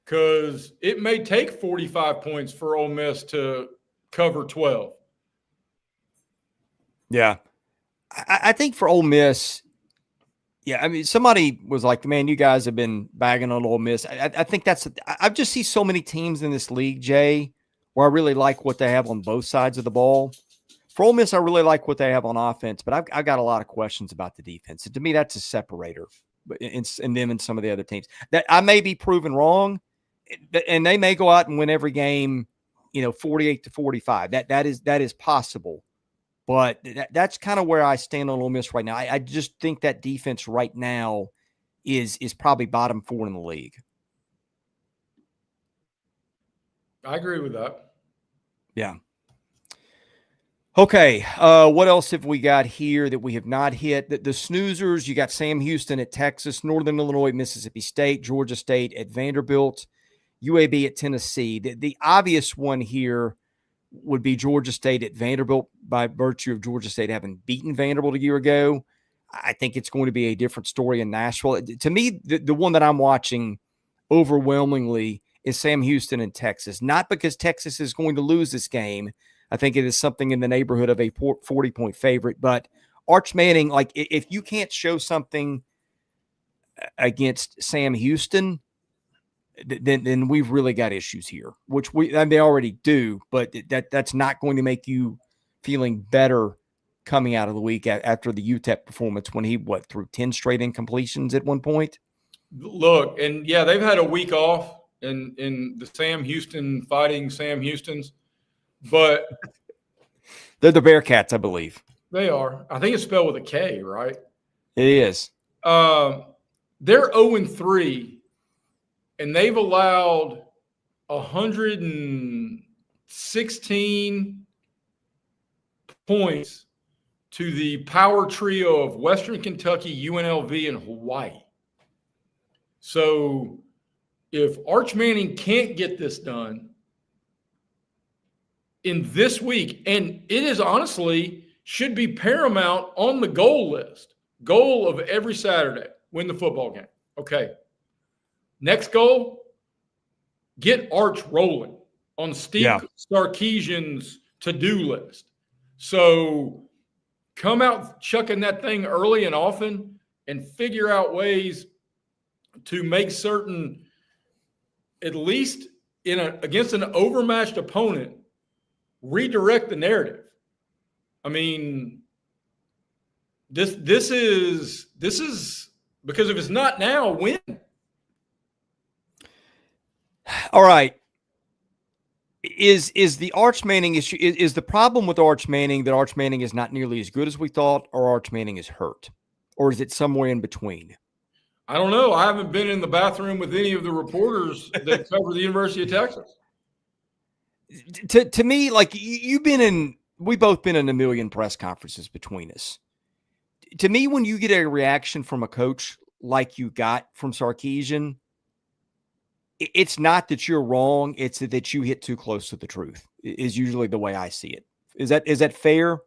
because it may take 45 points for Ole Miss to cover 12. Yeah. I think for Ole Miss, yeah, I mean, somebody was like, man, you guys have been bagging on Ole Miss. I think I just see so many teams in this league, Jay, where I really like what they have on both sides of the ball. For Ole Miss, I really like what they have on offense, but I've got a lot of questions about the defense. And to me, that's a separator in them and some of the other teams. That I may be proven wrong, and they may go out and win every game, 48-45. That is possible. But that's kind of where I stand on Ole Miss right now. I just think that defense right now is probably bottom 4 in the league. I agree with that. Yeah. Okay. What else have we got here that we have not hit? The snoozers, you got Sam Houston at Texas, Northern Illinois, Mississippi State, Georgia State at Vanderbilt, UAB at Tennessee. The obvious one here would be Georgia State at Vanderbilt by virtue of Georgia State having beaten Vanderbilt a year ago. I think it's going to be a different story in Nashville. To me, the one that I'm watching overwhelmingly is Sam Houston in Texas, not because Texas is going to lose this game. I think it is something in the neighborhood of a 40-point favorite, but Arch Manning, like if you can't show something against Sam Houston, then we've really got issues here, which they already do, but that's not going to make you feeling better coming out of the week after the UTEP performance when he threw 10 straight incompletions at one point. Look, and yeah, they've had a week off in the Sam Houston fighting Sam Houstons, but they're the Bearcats, I believe. They are. I think it's spelled with a K, right? It is. They're 0-3. And they've allowed 116 points to the power trio of Western Kentucky, UNLV, and Hawaii. So if Arch Manning can't get this done in this week, and it is honestly should be paramount on the goal list, goal of every Saturday, win the football game. Okay. Next goal, get Arch rolling on Steve Sarkisian's to-do list. So come out chucking that thing early and often and figure out ways to make certain, at least against an overmatched opponent, redirect the narrative. I mean, this is because if it's not now, when? All right. Is the Arch Manning issue, is the problem with Arch Manning that Arch Manning is not nearly as good as we thought, or Arch Manning is hurt? Or is it somewhere in between? I don't know. I haven't been in the bathroom with any of the reporters that cover the University of Texas. To me, like we've both been in a million press conferences between us. To me, when you get a reaction from a coach like you got from Sarkisian, it's not that you're wrong. It's that you hit too close to the truth is usually the way I see it. Is that fair?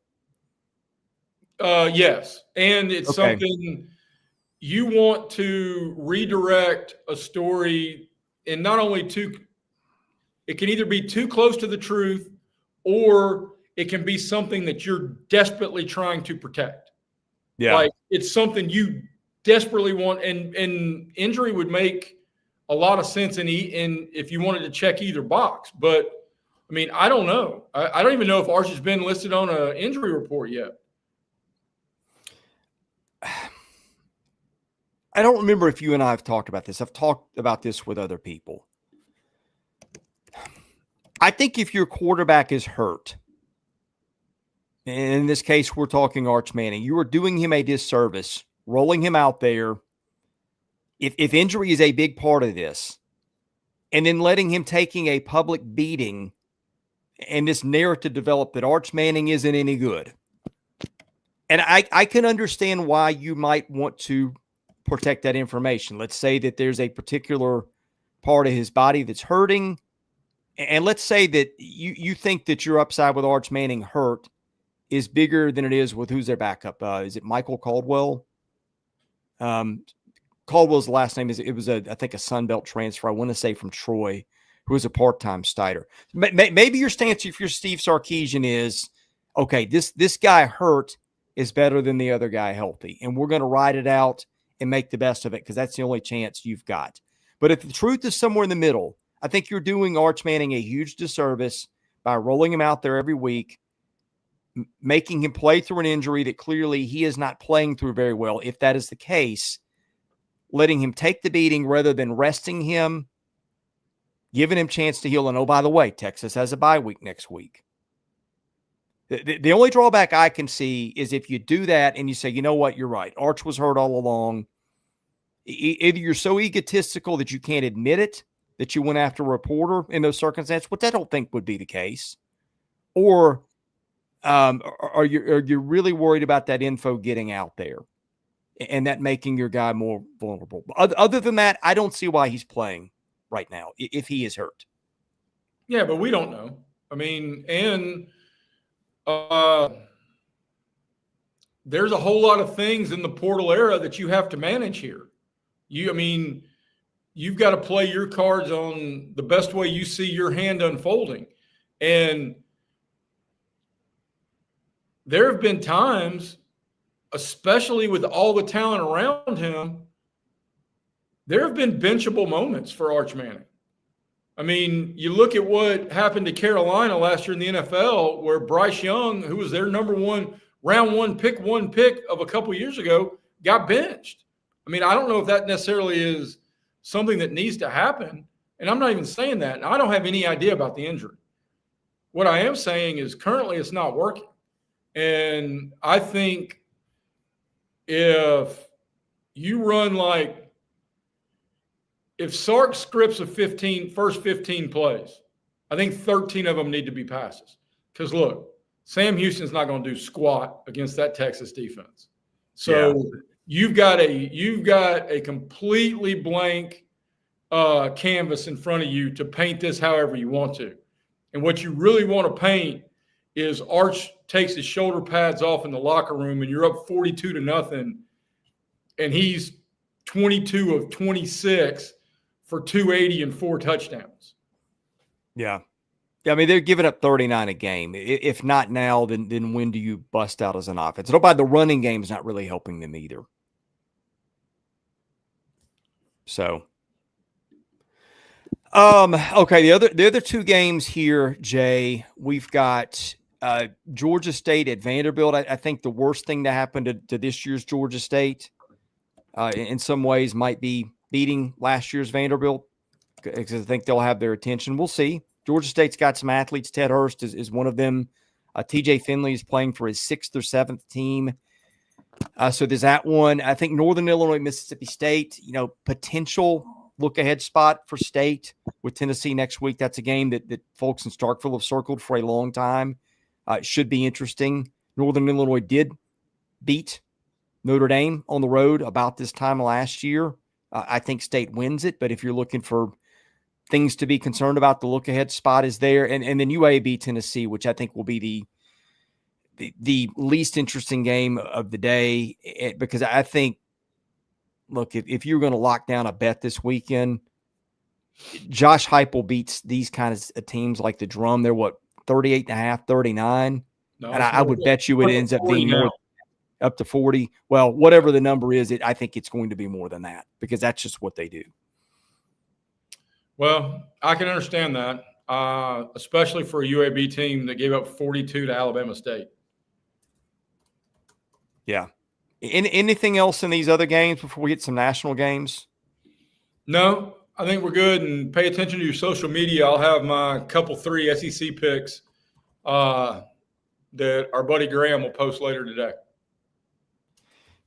Yes. And it's something you want to redirect a story, and not only it can either be too close to the truth, or it can be something that you're desperately trying to protect. Yeah. Like it's something you desperately want, and injury would make a lot of sense in if you wanted to check either box. But I mean, I don't know. I don't even know if Arch has been listed on an injury report yet. I don't remember if you and I have talked about this. I've talked about this with other people. I think if your quarterback is hurt, and in this case, we're talking Arch Manning, you are doing him a disservice, rolling him out there. If injury is a big part of this, and then letting him taking a public beating and this narrative develop that Arch Manning isn't any good. And I can understand why you might want to protect that information. Let's say that there's a particular part of his body that's hurting. And let's say that you think that your upside with Arch Manning hurt is bigger than it is with who's their backup. Is it Michael Caldwell? Caldwell's last name was I think a Sun Belt transfer. I want to say from Troy, who was a part-time starter. Maybe your stance, if you're Steve Sarkisian, is okay, this guy hurt is better than the other guy healthy, and we're going to ride it out and make the best of it because that's the only chance you've got. But if the truth is somewhere in the middle, I think you're doing Arch Manning a huge disservice by rolling him out there every week, making him play through an injury that clearly he is not playing through very well. If that is the case, letting him take the beating rather than resting him, giving him a chance to heal. And, oh, by the way, Texas has a bye week next week. The only drawback I can see is if you do that and you say, you know what, you're right. Arch was hurt all along. Either you're so egotistical that you can't admit it, that you went after a reporter in those circumstances, which I don't think would be the case, or are you really worried about that info getting out there and that making your guy more vulnerable? Other than that, I don't see why he's playing right now if he is hurt. Yeah, but we don't know. I mean, and there's a whole lot of things in the portal era that you have to manage here. You've got to play your cards on the best way you see your hand unfolding. And there have been times, especially with all the talent around him, there have been benchable moments for Arch Manning. I mean, you look at what happened to Carolina last year in the NFL, where Bryce Young, who was their number one, round one pick of a couple of years ago, got benched. I mean, I don't know if that necessarily is something that needs to happen. And I'm not even saying that. And I don't have any idea about the injury. What I am saying is currently it's not working. And I think if you run if Sark scripts first 15 plays, I think 13 of them need to be passes. Because look, Sam Houston's not going to do squat against that Texas defense. So you've got a completely blank canvas in front of you to paint this however you want to. And what you really want to paint is Arch takes his shoulder pads off in the locker room and you're up 42-0, and he's 22 of 26 for 280 and 4 touchdowns. Yeah. I mean, they're giving up 39 a game. If not now, then when do you bust out as an offense? Nobody, the running game is not really helping them either. So, okay, the other two games here, Jay, we've got Georgia State at Vanderbilt. I think the worst thing to happen to this year's Georgia State in some ways might be beating last year's Vanderbilt, because I think they'll have their attention. We'll see. Georgia State's got some athletes. Ted Hurst is one of them. TJ Finley is playing for his 6th or 7th team. So there's that one. I think Northern Illinois, Mississippi State, potential look-ahead spot for State with Tennessee next week. That's a game that folks in Starkville have circled for a long time. It should be interesting. Northern Illinois did beat Notre Dame on the road about this time last year. I think State wins it, but if you're looking for things to be concerned about, the look-ahead spot is there. And then UAB Tennessee, which I think will be the least interesting game of the day, because I think, look, if you're going to lock down a bet this weekend, Josh Heupel beats these kinds of teams like the Drum. They're 38.5, 39. No, and I would bet you it ends up being more, up to 40. Well, whatever the number is, I think it's going to be more than that, because that's just what they do. Well, I can understand that, especially for a UAB team that gave up 42 to Alabama State. Yeah. Anything else in these other games before we get some national games? No, I think we're good. And pay attention to your social media. I'll have my couple 3 SEC picks that our buddy Graham will post later today.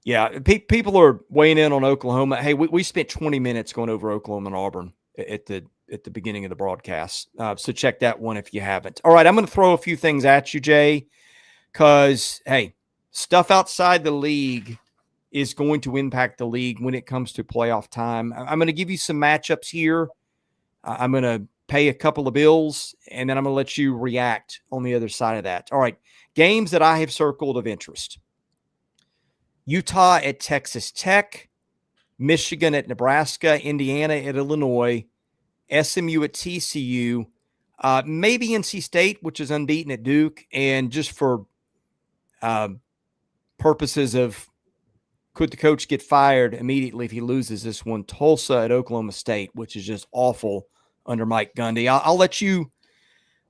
Yeah, people are weighing in on Oklahoma. Hey, we spent 20 minutes going over Oklahoma and Auburn at the beginning of the broadcast. So check that one if you haven't. All right, I'm going to throw a few things at you, Jay, because, hey, stuff outside the league is going to impact the league when it comes to playoff time. I'm going to give you some matchups here. I'm going to pay a couple of bills, and then I'm going to let you react on the other side of that. All right, games that I have circled of interest. Utah at Texas Tech, Michigan at Nebraska, Indiana at Illinois, SMU at TCU, maybe NC State, which is unbeaten at Duke, and just for Purposes of could the coach get fired immediately if he loses this one? Tulsa at Oklahoma State, which is just awful under Mike Gundy. I'll let you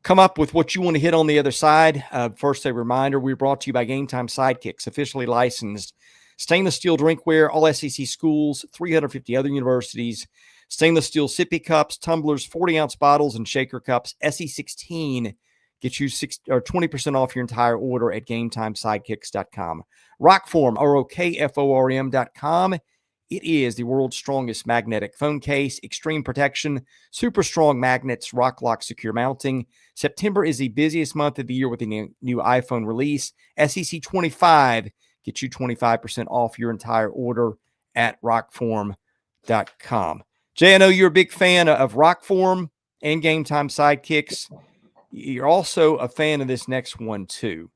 come up with what you want to hit on the other side. First, a reminder, we're brought to you by GameTime Sidekicks, officially licensed stainless steel drinkware, all SEC schools, 350 other universities, stainless steel sippy cups, tumblers, 40-ounce bottles, and shaker cups. SE16 gets you 20% off your entire order at GameTimeSidekicks.com. ROKFORM, ROKFORM.com. It is the world's strongest magnetic phone case, extreme protection, super strong magnets, rock lock secure mounting. September is the busiest month of the year with the new iPhone release. SEC 25 gets you 25% off your entire order at ROKFORM.com. Jay, I know you're a big fan of ROKFORM and GameTime Sidekicks. You're also a fan of this next one, too.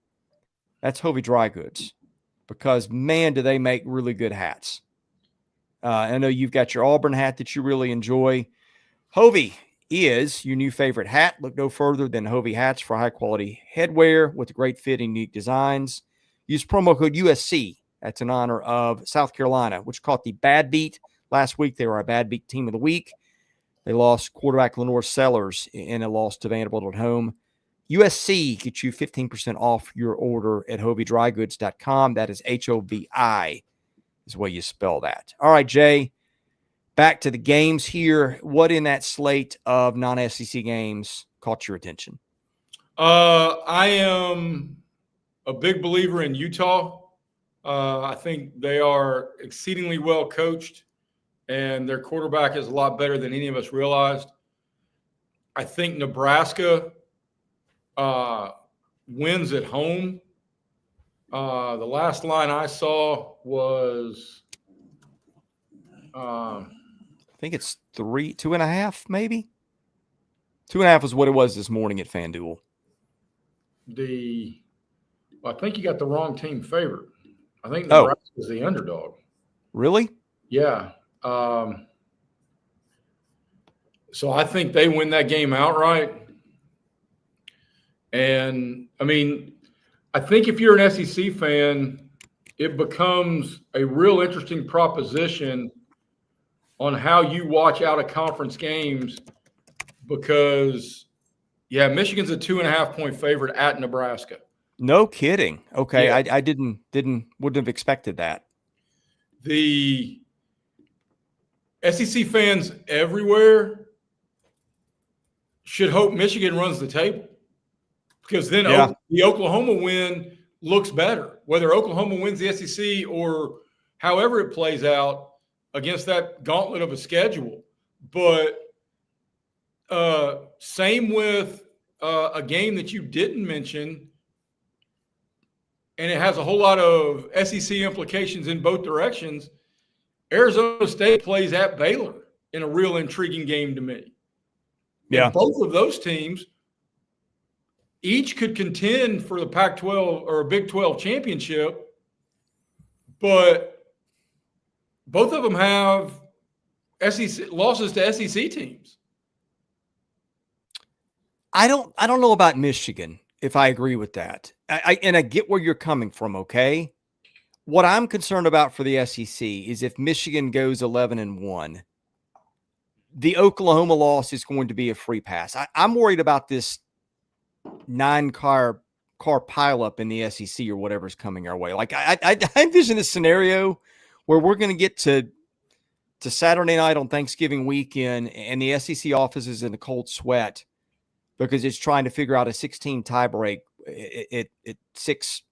That's HOVI Dry Goods, because, man, do they make really good hats. I know you've got your Auburn hat that you really enjoy. HOVI is your new favorite hat. Look no further than HOVI hats for high-quality headwear with great fitting, unique designs. Use promo code USC. That's in honor of South Carolina, which caught the bad beat last week. They were our bad beat team of the week. They lost quarterback LaNorris Sellers in a loss to Vanderbilt at home. USC gets you 15% off your order at HOVIDryGoods.com. That is HOVI is the way you spell that. All right, Jay, back to the games here. What in that slate of non-SEC games caught your attention? I am a big believer in Utah. I think they are exceedingly well coached, and their quarterback is a lot better than any of us realized. I think Nebraska wins at home. The last line I saw was I think it's 2.5, maybe. 2.5 is what it was this morning at FanDuel. I think you got the wrong team favored. I think Nebraska is the underdog. Really? Yeah. So I think they win that game outright. And, I mean, I think if you're an SEC fan, it becomes a real interesting proposition on how you watch out-of-conference games because, yeah, Michigan's a 2.5-point favorite at Nebraska. No kidding. Okay, Yeah. I wouldn't have expected that. The SEC fans everywhere should hope Michigan runs the table because then the Oklahoma win looks better. Whether Oklahoma wins the SEC or however it plays out against that gauntlet of a schedule. But same with a game that you didn't mention, and it has a whole lot of SEC implications in both directions. Arizona State plays at Baylor in a real intriguing game to me. Yeah. And both of those teams each could contend for the Pac-12 or Big 12 championship, but both of them have SEC losses to SEC teams. I don't know about Michigan, if I agree with that. I get where you're coming from, okay? What I'm concerned about for the SEC is if Michigan goes 11-1, the Oklahoma loss is going to be a free pass. I'm worried about this 9-car pileup in the SEC or whatever's coming our way. Like I envision a scenario where we're going to get to Saturday night on Thanksgiving weekend, and the SEC office is in a cold sweat because it's trying to figure out a 16 tiebreak at 6-2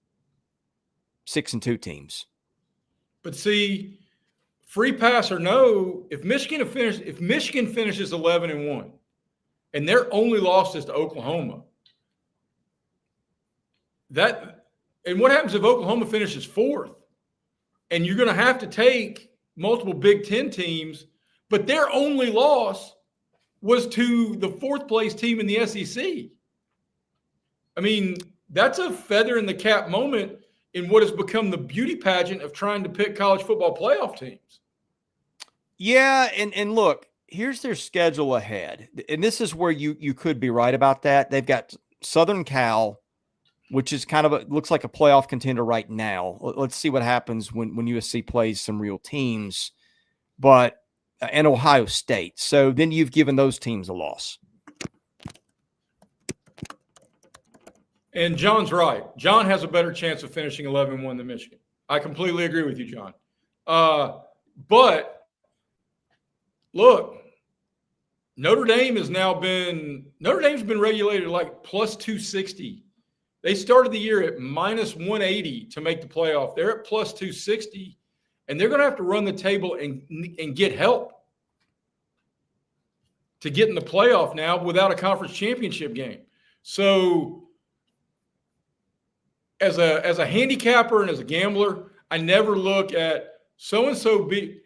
teams. But see, free pass or no, if Michigan finishes 11-1, and their only loss is to Oklahoma, and what happens if Oklahoma finishes 4th? And you're going to have to take multiple Big Ten teams, but their only loss was to the 4th place team in the SEC. I mean, that's a feather in the cap moment in what has become the beauty pageant of trying to pick college football playoff teams. Yeah, and look, here's their schedule ahead. And this is where you could be right about that. They've got Southern Cal which is kind of looks like a playoff contender right now. Let's see what happens when USC plays some real teams, and Ohio State. So then you've given those teams a loss. And John's right. John has a better chance of finishing 11-1 than Michigan. I completely agree with you, John. But look, Notre Dame's been regulated like plus 260. They started the year at minus 180 to make the playoff. They're at plus 260, and they're going to have to run the table and get help to get in the playoff now without a conference championship game. So as a handicapper and as a gambler, I never look at so-and-so the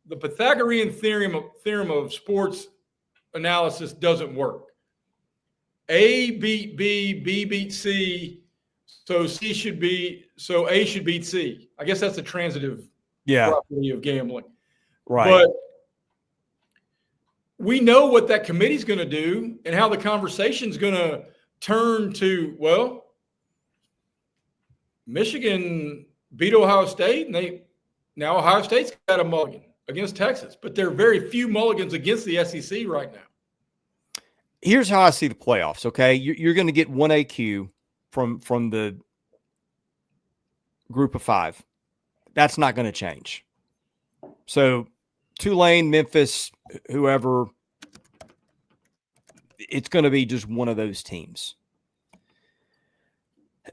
Pythagorean theorem of sports analysis doesn't work. A beat B, B beat C, so A should beat C. I guess that's a transitive property of gambling. Right. But we know what that committee's going to do and how the conversation's going to turn to, well, Michigan beat Ohio State, and now Ohio State's got a mulligan against Texas, but there are very few mulligans against the SEC right now. Here's how I see the playoffs, okay? You're going to get one AQ from the group of 5. That's not going to change. So Tulane, Memphis, whoever, it's going to be just one of those teams.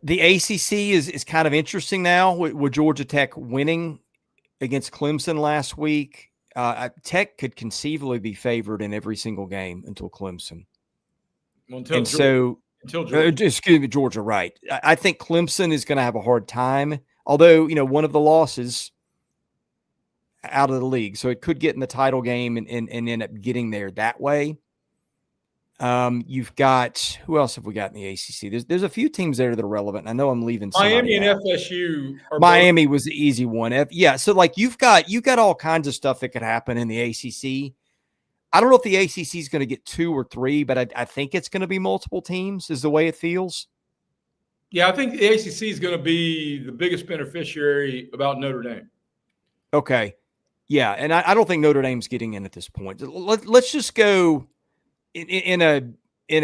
The ACC is kind of interesting now with Georgia Tech winning against Clemson last week. Tech could conceivably be favored in every single game until Clemson. Well, until Georgia. Excuse me, Georgia, right. I think Clemson is going to have a hard time, although, one of the losses out of the league. So it could get in the title game and end up getting there that way. You've got, who else have we got in the ACC? There's a few teams there that are relevant. I know I'm leaving Miami and out. FSU. Miami was the easy one. Yeah. So like you've got all kinds of stuff that could happen in the ACC. I don't know if the ACC is going to get 2 or 3, but I think it's going to be multiple teams is the way it feels. Yeah. I think the ACC is going to be the biggest beneficiary about Notre Dame. Okay. Yeah. And I don't think Notre Dame's getting in at this point. Let's just go in a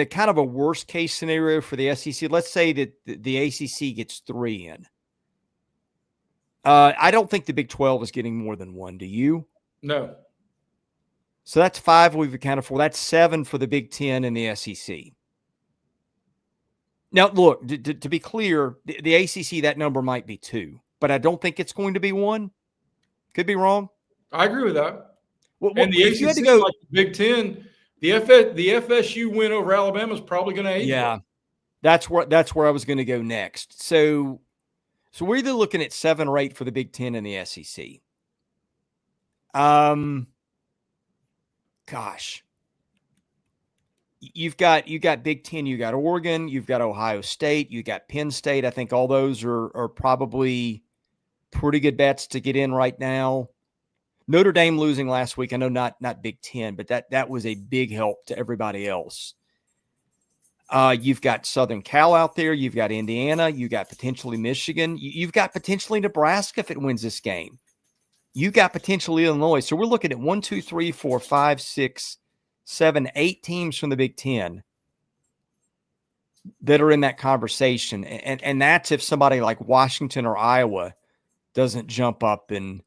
kind of a worst case scenario for the SEC. Let's say that the ACC gets 3 in. I don't think the Big 12 is getting more than 1. Do you? No. So that's 5 we've accounted for. That's 7 for the Big 10 and the SEC. Now, look, to be clear, the ACC, that number might be 2, but I don't think it's going to be 1. Could be wrong. I agree with that. And the ACC, like the Big 10, the FSU win over Alabama is probably going to age. Yeah, that's where I was going to go next. So we're either looking at 7 or 8 for the Big 10 and the SEC. Gosh, you've got Big 10, you got Oregon, you've got Ohio State, you got Penn State. I think all those are probably pretty good bets to get in right now. Notre Dame losing last week, I know not Big 10, but that was a big help to everybody else. You've got Southern Cal out there. You've got Indiana. You got potentially Michigan. You've got potentially Nebraska if it wins this game. You got potentially Illinois. So we're looking at 1, 2, 3, 4, 5, 6, 7, 8 teams from the Big 10 that are in that conversation. And that's if somebody like Washington or Iowa doesn't jump up and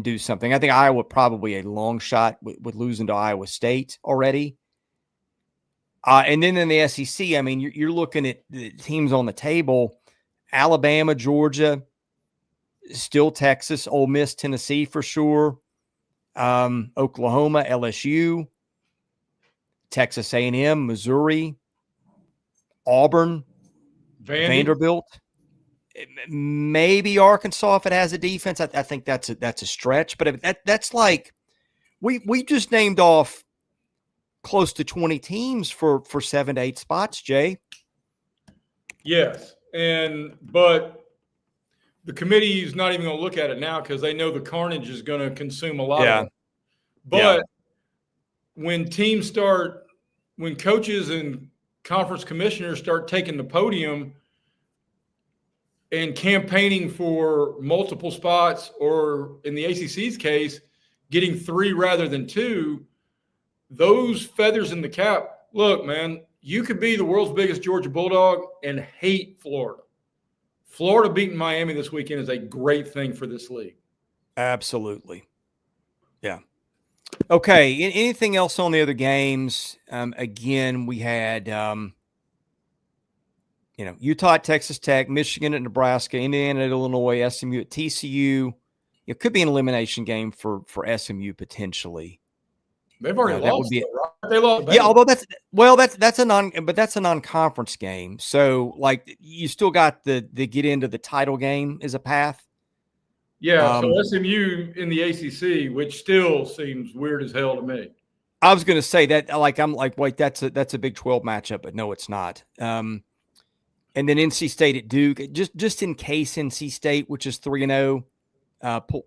do something. I think Iowa probably a long shot with losing to Iowa State already. And then in the SEC, I mean, you're looking at the teams on the table: Alabama, Georgia, still Texas, Ole Miss, Tennessee for sure, Oklahoma, LSU, Texas A&M, Missouri, Auburn, Vanderbilt, maybe Arkansas if it has a defense. I think that's a stretch, but that's like we just named off close to 20 teams for 7 to 8 spots, Jay. Yes. But the committee is not even going to look at it now because they know the carnage is going to consume a lot of it. But when coaches and conference commissioners start taking the podium and campaigning for multiple spots, or in the ACC's case, getting 3 rather than 2, those feathers in the cap. Look, man, you could be the world's biggest Georgia Bulldog and hate Florida. Florida beating Miami this weekend is a great thing for this league. Absolutely. Yeah. Okay. Anything else on the other games? Again, we had, Utah at Texas Tech, Michigan at Nebraska, Indiana at Illinois, SMU at TCU. It could be an elimination game for SMU potentially. They've already lost. They lost. Yeah, although that's a non-conference game. So like you still got the get into the title game as a path. Yeah. So SMU in the ACC, which still seems weird as hell to me. I was going to say that, wait, that's a Big 12 matchup, but no, it's not. And then NC State at Duke, just in case NC State, which is 3-0,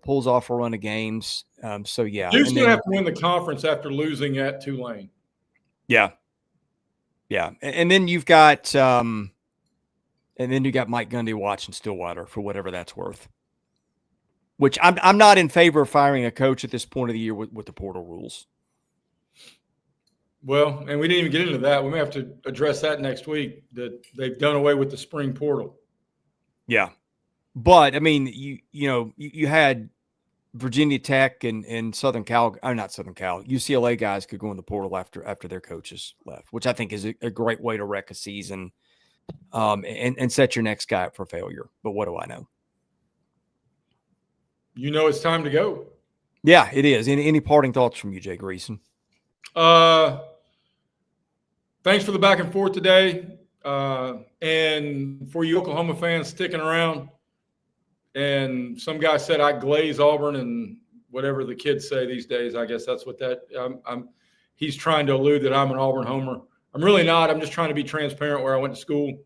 pulls off a run of games. So yeah, Duke's going to have to win the conference after losing at Tulane. Yeah, yeah, and then you've got Mike Gundy watching Stillwater for whatever that's worth. Which I'm not in favor of firing a coach at this point of the year with the portal rules. Well, and we didn't even get into that. We may have to address that next week, that they've done away with the spring portal. Yeah. But I mean, you had Virginia Tech and Southern Cal, not Southern Cal, UCLA guys could go in the portal after their coaches left, which I think is a great way to wreck a season and set your next guy up for failure. But what do I know? It's time to go. Yeah, it is. Any parting thoughts from you, Jay Greeson? Thanks for the back and forth today. And for you Oklahoma fans sticking around. And some guy said I glaze Auburn, and whatever the kids say these days, I guess that's what he's trying to allude that I'm an Auburn homer. I'm really not. I'm just trying to be transparent where I went to school.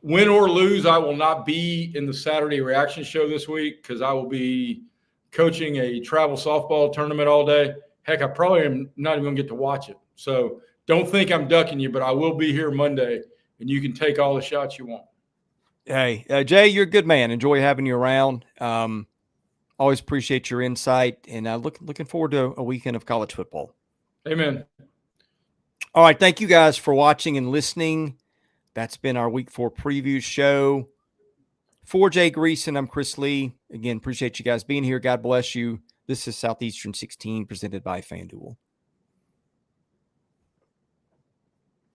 Win or lose, I will not be in the Saturday reaction show this week because I will be coaching a travel softball tournament all day. Heck, I probably am not even going to get to watch it. So don't think I'm ducking you, but I will be here Monday, and you can take all the shots you want. Hey, Jay, you're a good man. Enjoy having you around. Always appreciate your insight, and looking forward to a weekend of college football. Amen. All right, thank you guys for watching and listening. That's been our Week 4 preview show. For Jay Greeson, I'm Chris Lee. Again, appreciate you guys being here. God bless you. This is Southeastern 16 presented by FanDuel.